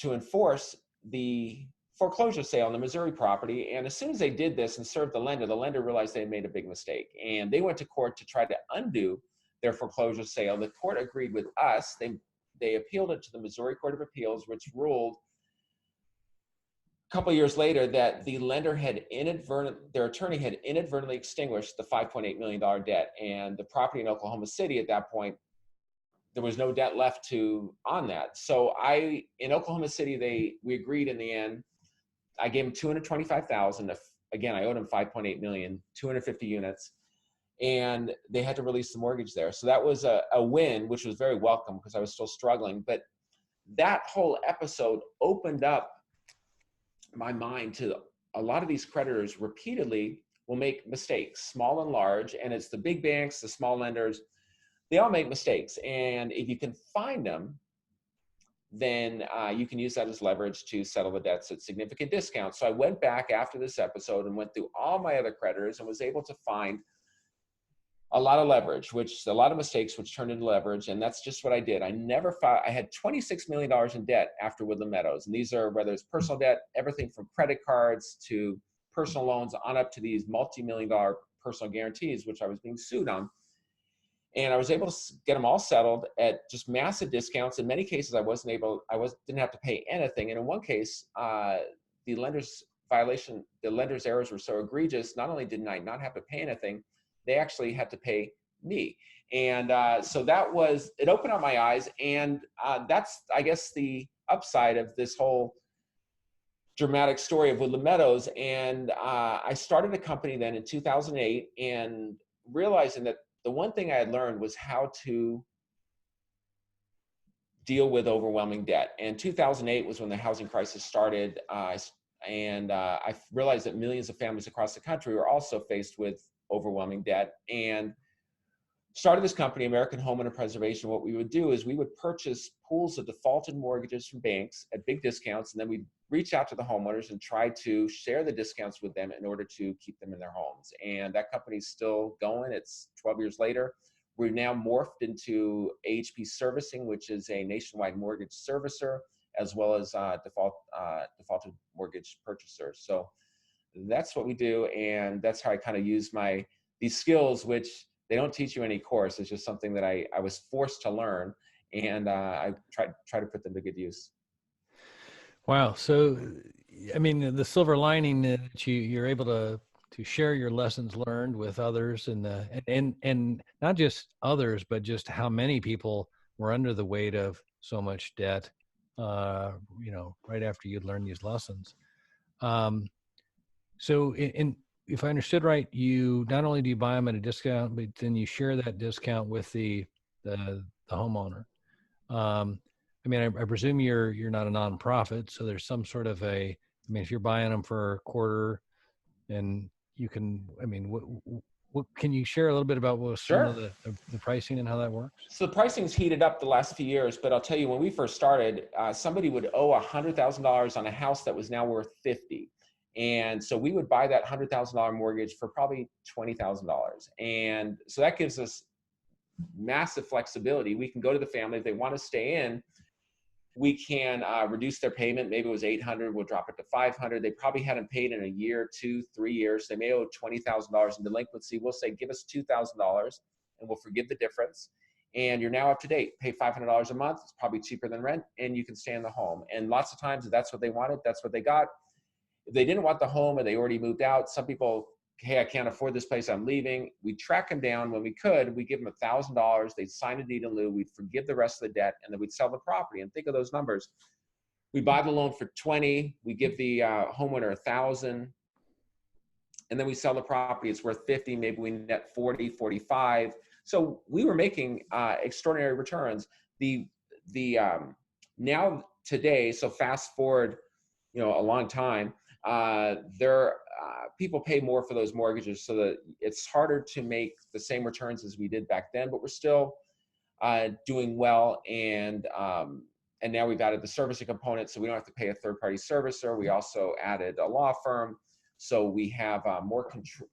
enforce the foreclosure sale on the Missouri property. And as soon as they did this and served the lender realized they had made a big mistake. And they went to court to try to undo their foreclosure sale. The court agreed with us. They appealed it to the Missouri Court of Appeals, which ruled a couple of years later that the lender had their attorney had inadvertently extinguished the $5.8 million debt. And the property in Oklahoma City at that point, there was no debt left on that. So in Oklahoma City, we agreed in the end. I gave them $225,000. Again, I owed them $5.8 million, 250 units, and they had to release the mortgage there. So that was a win, which was very welcome because I was still struggling. But that whole episode opened up my mind to a lot of these creditors repeatedly will make mistakes, small and large, and it's the big banks, the small lenders, they all make mistakes. And if you can find them, then you can use that as leverage to settle the debts at significant discounts. So I went back after this episode and went through all my other creditors and was able to find a lot of leverage, a lot of mistakes, which turned into leverage. And that's just what I did. I had $26 million in debt after Woodland Meadows. And these are, whether it's personal debt, everything from credit cards to personal loans on up to these multi-million-dollar personal guarantees, which I was being sued on. And I was able to get them all settled at just massive discounts. In many cases, didn't have to pay anything. And in one case, the lender's errors were so egregious, not only did I not have to pay anything, they actually had to pay me. And so it opened up my eyes. And that's, I guess, the upside of this whole dramatic story of Woodland Meadows. And I started a company then in 2008 and realizing that the one thing I had learned was how to deal with overwhelming debt. And 2008 was when the housing crisis started. And I realized that millions of families across the country were also faced with overwhelming debt, and started this company, American Homeowner Preservation. What we would do is we would purchase pools of defaulted mortgages from banks at big discounts, and then we'd reach out to the homeowners and try to share the discounts with them in order to keep them in their homes. And that company's still going. It's 12 years later. We've now morphed into AHP Servicing, which is a nationwide mortgage servicer, as well as defaulted mortgage purchaser. So that's what we do, and that's how I kind of use these skills, which they don't teach you any course. It's just something that I was forced to learn, and I try to put them to good use. Wow. So, I mean, the silver lining that you're able to share your lessons learned with others, and not just others, but just how many people were under the weight of so much debt, right after you'd learned these lessons. So if I understood right, you not only do you buy them at a discount, but then you share that discount with the homeowner. I mean, I presume you're not a nonprofit, so there's some sort of if you're buying them for a quarter, and you can, what can you share a little bit about some of the pricing and how that works? So the pricing's heated up the last few years, but I'll tell you, when we first started, somebody would owe $100,000 on a house that was now worth $50,000. And so we would buy that $100,000 mortgage for probably $20,000. And so that gives us massive flexibility. We can go to the family. If they want to stay in, we can reduce their payment. Maybe it was $800, we'll drop it to $500. They probably hadn't paid in a year, 2, 3 years. They may owe $20,000 in delinquency. We'll say, give us $2,000 and we'll forgive the difference. And you're now up to date. Pay $500 a month. It's probably cheaper than rent, and you can stay in the home. And lots of times, if that's what they wanted, that's what they got. If they didn't want the home or they already moved out, some people, hey, I can't afford this place, I'm leaving. We track them down when we could. We give them $1,000. They'd sign a deed in lieu. We'd forgive the rest of the debt, and then we'd sell the property. And think of those numbers. We buy the loan for $20,000. We give the homeowner $1,000, and then we sell the property. It's worth $50,000. Maybe we net $40,000, $45,000. So we were making extraordinary returns. Now today, so fast forward, a long time. People pay more for those mortgages, so that it's harder to make the same returns as we did back then, but we're still doing well. And now we've added the servicing component, so we don't have to pay a third-party servicer. We also added a law firm, so we have more control.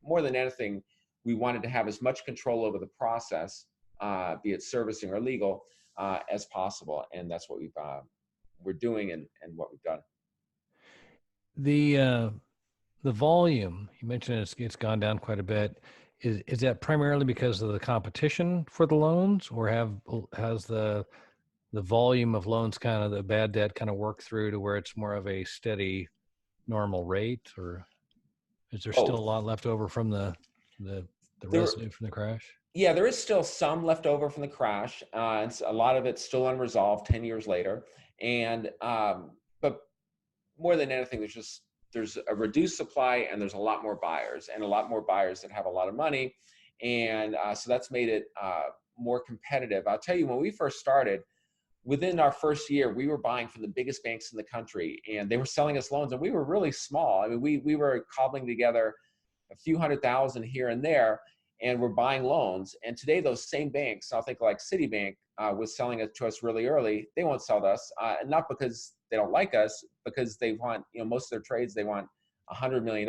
More than anything, we wanted to have as much control over the process, be it servicing or legal, as possible, and that's what we're doing and what we've done. The volume you mentioned, it's gone down quite a bit. Is that primarily because of the competition for the loans, or has the volume of loans, kind of the bad debt, kind of worked through to where it's more of a steady normal rate, or is there still a Both. lot left over from the There, residue from the crash? yeah, there is still some left over from the crash. A lot of it's still unresolved 10 years later. And but more than anything, there's a reduced supply and there's a lot more buyers, and a lot more buyers that have a lot of money. And so that's made it more competitive. I'll tell you, when we first started, within our first year, we were buying from the biggest banks in the country, and they were selling us loans, and we were really small. I mean, we were cobbling together a few $100,000 here and there, and we're buying loans. And today, those same banks, I'll think like Citibank, was selling it to us really early. They won't sell to us, and not because they don't like us, because they want, most of their trades, they want $100 million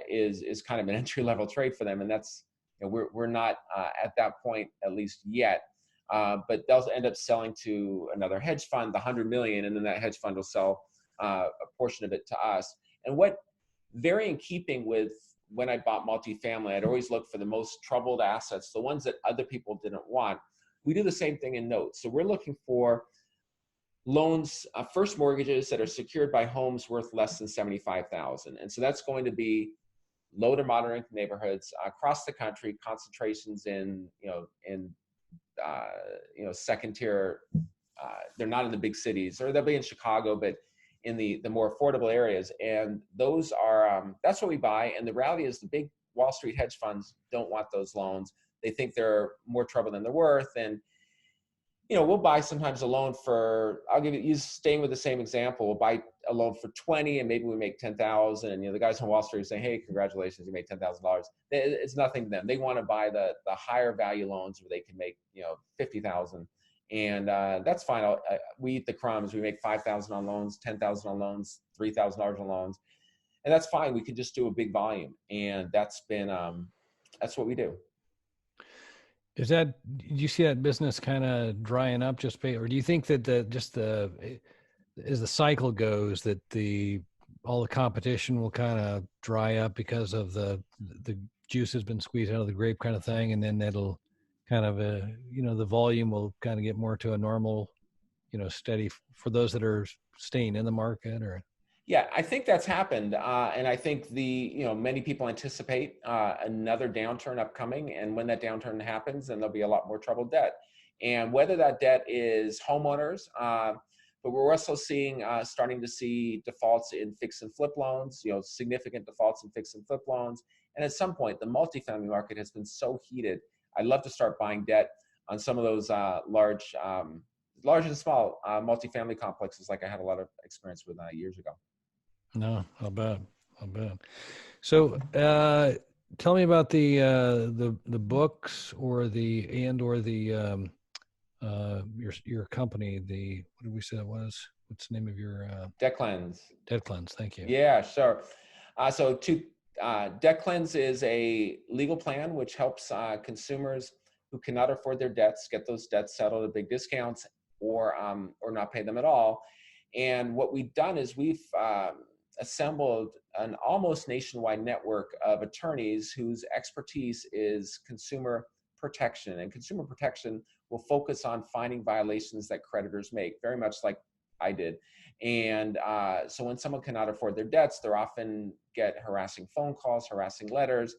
is kind of an entry level trade for them, and that's, we're not at that point, at least yet. But they'll end up selling to another hedge fund, the 100 million, and then that hedge fund will sell a portion of it to us. And what, very in keeping with when I bought multifamily, I'd always look for the most troubled assets, the ones that other people didn't want. We do the same thing in notes. So we're looking for loans, first mortgages that are secured by homes worth less than 75,000. And so that's going to be low to moderate income neighborhoods across the country, concentrations in second tier. They're not in the big cities, or they'll be in Chicago, but in the more affordable areas. And those are, that's what we buy. And the reality is the big Wall Street hedge funds don't want those loans. They think they're more trouble than they're worth. And, we'll buy sometimes a loan for, I'll give you, staying with the same example, we'll buy a loan for 20 and maybe we make 10,000. And, the guys on Wall Street are saying, hey, congratulations, you made $10,000. It's nothing to them. They want to buy the higher value loans where they can make, 50,000. And that's fine. We eat the crumbs. We make 5,000 on loans, 10,000 on loans, $3,000 on loans. And that's fine. We could just do a big volume. And that's what we do. Do you see that business kind of drying up or do you think that as the cycle goes, that all the competition will kind of dry up because of the juice has been squeezed out of the grape kind of thing, and then it'll kind of the volume will kind of get more to a normal, steady for those that are staying in the market? Or yeah, I think that's happened, and I think many people anticipate another downturn upcoming, and when that downturn happens, then there'll be a lot more troubled debt, and whether that debt is homeowners, but we're also starting to see defaults in fix and flip loans, significant defaults in fix and flip loans, and at some point, the multifamily market has been so heated. I'd love to start buying debt on some of those large and small multifamily complexes, like I had a lot of experience with years ago. No, I'll bet. So, tell me about the books or your company. What did we say it was? What's the name of your Dec Cleanse. Dec Cleanse. Thank you. Yeah, sure. Dec Cleanse is a legal plan which helps consumers who cannot afford their debts get those debts settled at big discounts, or not pay them at all. And what we've done is we've assembled an almost nationwide network of attorneys whose expertise is consumer protection. And consumer protection will focus on finding violations that creditors make, very much like I did. And so when someone cannot afford their debts, they're often get harassing phone calls, harassing letters.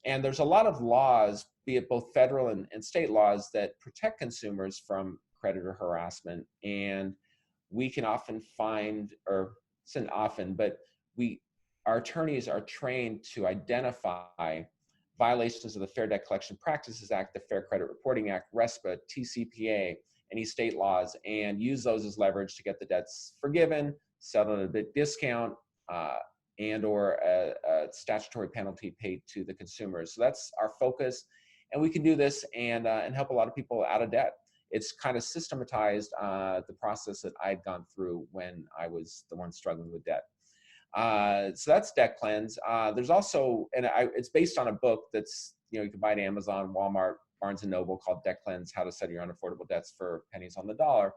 And there's a lot of laws, be it both federal and state laws, that protect consumers from creditor harassment. And we can often find, or it's not often, but our attorneys are trained to identify violations of the Fair Debt Collection Practices Act, the Fair Credit Reporting Act, RESPA, TCPA, any state laws, and use those as leverage to get the debts forgiven, settled at a big discount, and or a statutory penalty paid to the consumers. So that's our focus, and we can do this and help a lot of people out of debt. It's kind of systematized the process that I'd gone through when I was the one struggling with debt. So that's Dec Cleanse. There's also, it's based on a book that's, you can buy it at Amazon, Walmart, Barnes & Noble, called Dec Cleanse, How to Settle Your Unaffordable Debts for Pennies on the Dollar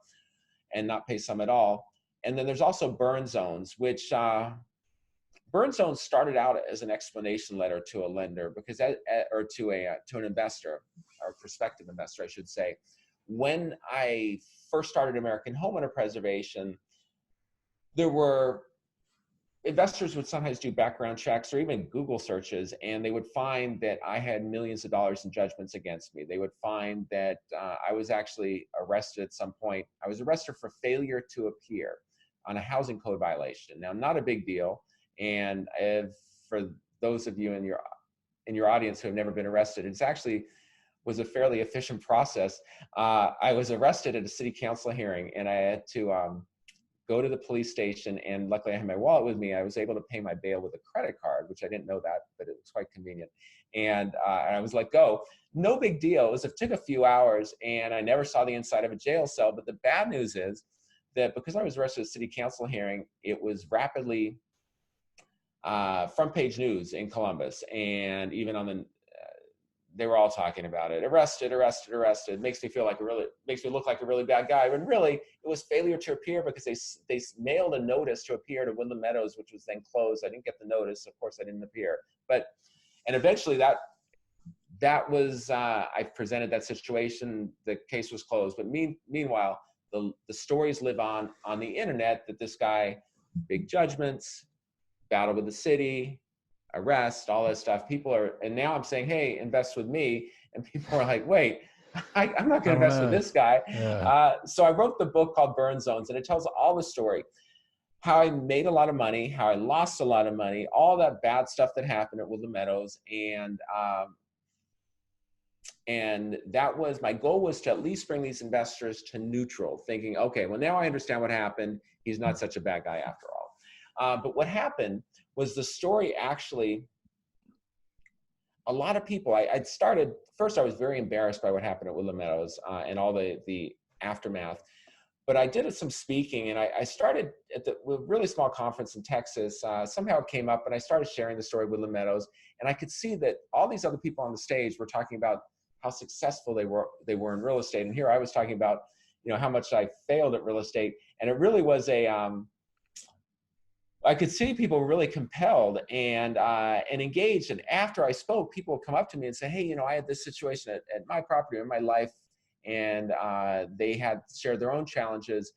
and Not Pay Some at All. And then there's also burn zones, which burn zones started out as an explanation letter to a lender because, or to an investor or prospective investor, I should say. When I first started American Homeowner Preservation, there were investors would sometimes do background checks or even Google searches, and they would find that I had millions of dollars in judgments against me. They would find that I was actually arrested at some point. I was arrested for failure to appear on a housing code violation. Now, not a big deal. And for those of you in your audience who have never been arrested, it's actually was a fairly efficient process. I was arrested at a city council hearing, and I had to go to the police station, and luckily I had my wallet with me. I was able to pay my bail with a credit card, which I didn't know that, but it was quite convenient. And I was let go. No big deal. It took a few hours, and I never saw the inside of a jail cell. But the bad news is that because I was arrested at a city council hearing, it was rapidly front page news in Columbus, and even on the they were all talking about it. Arrested, arrested, arrested. Makes me look like a really bad guy. When really it was failure to appear because they mailed a notice to appear to Woodland Meadows, which was then closed. I didn't get the notice. Of course, I didn't appear. And eventually that was I presented that situation. The case was closed. But meanwhile, the stories live on the internet that this guy, big judgments, battle with the city, arrest, all that stuff. And now I'm saying, hey, invest with me. And people are like, wait, I'm not going to invest with this guy. Yeah. So I wrote the book called Burn Zones, and it tells all the story, how I made a lot of money, how I lost a lot of money, all that bad stuff that happened at Woodland Meadows. And that was, my goal was to at least bring these investors to neutral, thinking, okay, well, now I understand what happened. He's not such a bad guy after all. But what happened was the story actually, a lot of people, first I was very embarrassed by what happened at Woodland Meadows and all the aftermath. But I did some speaking, and I started at a really small conference in Texas. Somehow it came up, and I started sharing the story of Woodland Meadows. And I could see that all these other people on the stage were talking about how successful they were in real estate. And here I was talking about, how much I failed at real estate. And it really was I could see people were really compelled and engaged. And after I spoke, people would come up to me and say, hey, I had this situation at my property or in my life. And they had shared their own challenges.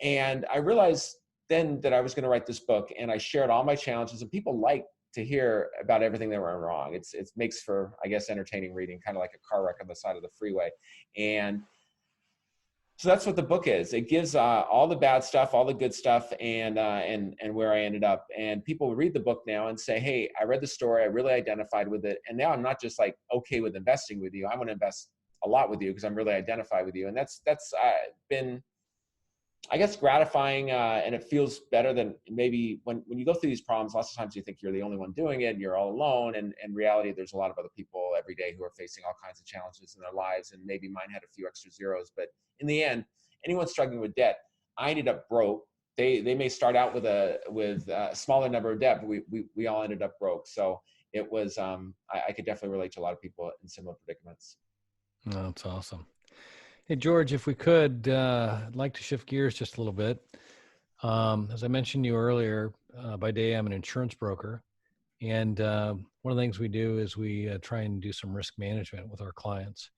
And I realized then that I was going to write this book, and I shared all my challenges, and people like to hear about everything that went wrong. It makes for, I guess, entertaining reading, kind of like a car wreck on the side of the freeway. And so that's what the book is. It gives all the bad stuff, all the good stuff, and where I ended up. And people read the book now and say, hey, I read the story, I really identified with it. And now I'm not just like okay with investing with you. I want to invest a lot with you because I'm really identified with you. And that's been, I guess, gratifying, and it feels better than maybe when you go through these problems. Lots of times you think you're the only one doing it and you're all alone. And in reality, there's a lot of other people every day who are facing all kinds of challenges in their lives. And maybe mine had a few extra zeros, but in the end, anyone struggling with debt, I ended up broke. They may start out with a smaller number of debt, but we all ended up broke. So it was, I could definitely relate to a lot of people in similar predicaments. Oh, that's awesome. Hey, George, if we could, I'd like to shift gears just a little bit. As I mentioned to you earlier, by day I'm an insurance broker. And one of the things we do is we try and do some risk management with our clients.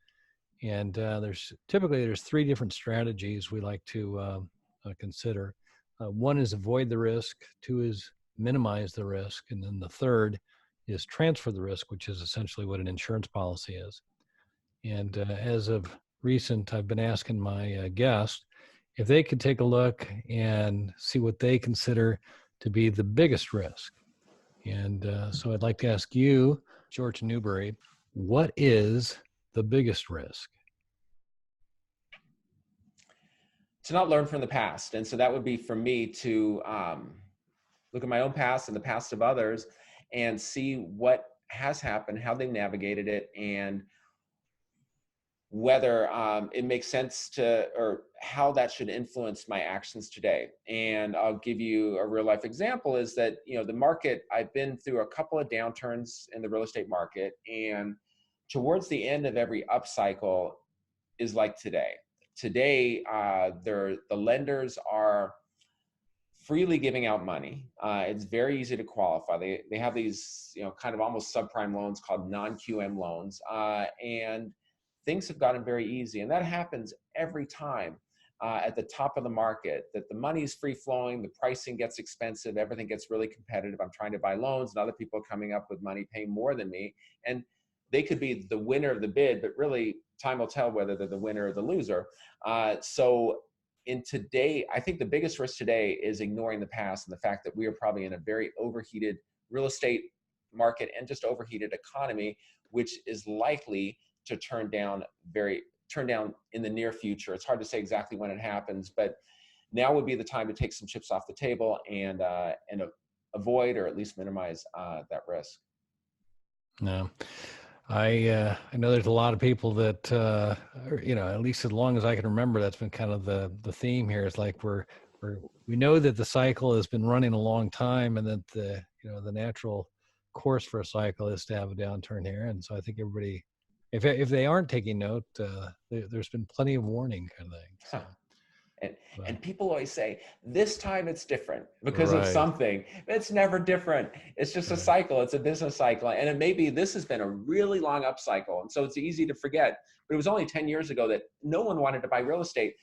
And there's three different strategies we like to consider. One is avoid the risk, two is minimize the risk, and then the third is transfer the risk, which is essentially what an insurance policy is. And as of recent, I've been asking my guests if they could take a look and see what they consider to be the biggest risk. And so I'd like to ask you, Jorge Newbery, what is the biggest risk? To not learn from the past. And so that would be for me to look at my own past and the past of others and see what has happened, how they navigated it, and whether it makes sense or how that should influence my actions today. And I'll give you a real life example is that, the market, I've been through a couple of downturns in the real estate market, and towards the end of every upcycle is like today. Today, the lenders are freely giving out money. It's very easy to qualify. They have these, kind of almost subprime loans called non-QM loans. And things have gotten very easy. And that happens every time at the top of the market, that the money is free flowing, the pricing gets expensive, everything gets really competitive. I'm trying to buy loans and other people are coming up with money paying more than me. And they could be the winner of the bid, but really time will tell whether they're the winner or the loser. So in today, I think the biggest risk today is ignoring the past and the fact that we are probably in a very overheated real estate market and just overheated economy, which is likely to turn down in the near future. It's hard to say exactly when it happens, but now would be the time to take some chips off the table and avoid or at least minimize that risk. No. I know there's a lot of people that, at least as long as I can remember, that's been kind of the theme here. It's like we know that the cycle has been running a long time, and that the natural course for a cycle is to have a downturn here. And so I think everybody, if they aren't taking note, there's been plenty of warning kind of thing. So. And people always say, this time it's different because of Right. something. It's never different. It's just a cycle. It's a business cycle. And it may be this has been a really long up cycle. And so it's easy to forget. But it was only 10 years ago that no one wanted to buy real estate.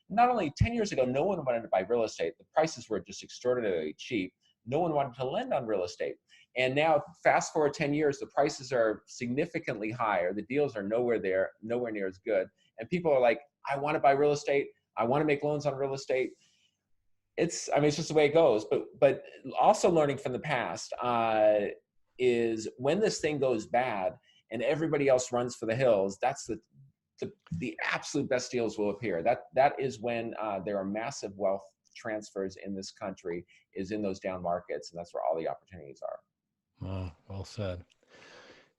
Not only 10 years ago, no one wanted to buy real estate. The prices were just extraordinarily cheap. No one wanted to lend on real estate. And now, fast forward 10 years, the prices are significantly higher. The deals are nowhere near as good. And people are like, I want to buy real estate. I want to make loans on real estate. It's just the way it goes. But also learning from the past is when this thing goes bad and everybody else runs for the hills, that's the absolute best deals will appear. That is when there are massive wealth transfers in this country, is in those down markets, and that's where all the opportunities are. Oh, well said.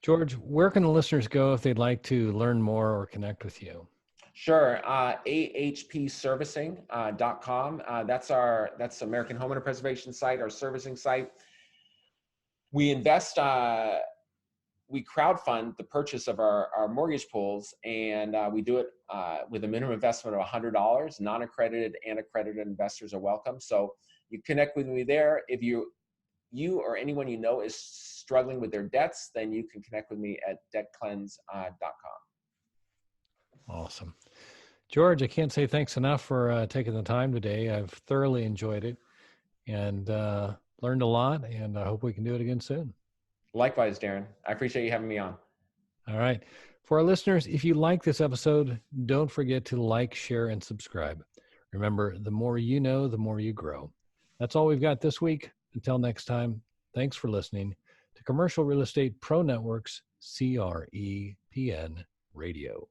George, where can the listeners go if they'd like to learn more or connect with you? Sure. ahpservicing.com. That's American Homeowner Preservation site, our servicing site. We invest, we crowdfund the purchase of our mortgage pools, and we do it with a minimum investment of $100. Non-accredited and accredited investors are welcome. So you connect with me there. If you or anyone you know is struggling with their debts, then you can connect with me at deccleanse.com. Awesome. George, I can't say thanks enough for taking the time today. I've thoroughly enjoyed it and learned a lot, and I hope we can do it again soon. Likewise, Darren. I appreciate you having me on. All right. For our listeners, if you like this episode, don't forget to like, share, and subscribe. Remember, the more you know, the more you grow. That's all we've got this week. Until next time, thanks for listening to Commercial Real Estate Pro Network's CREPN Radio.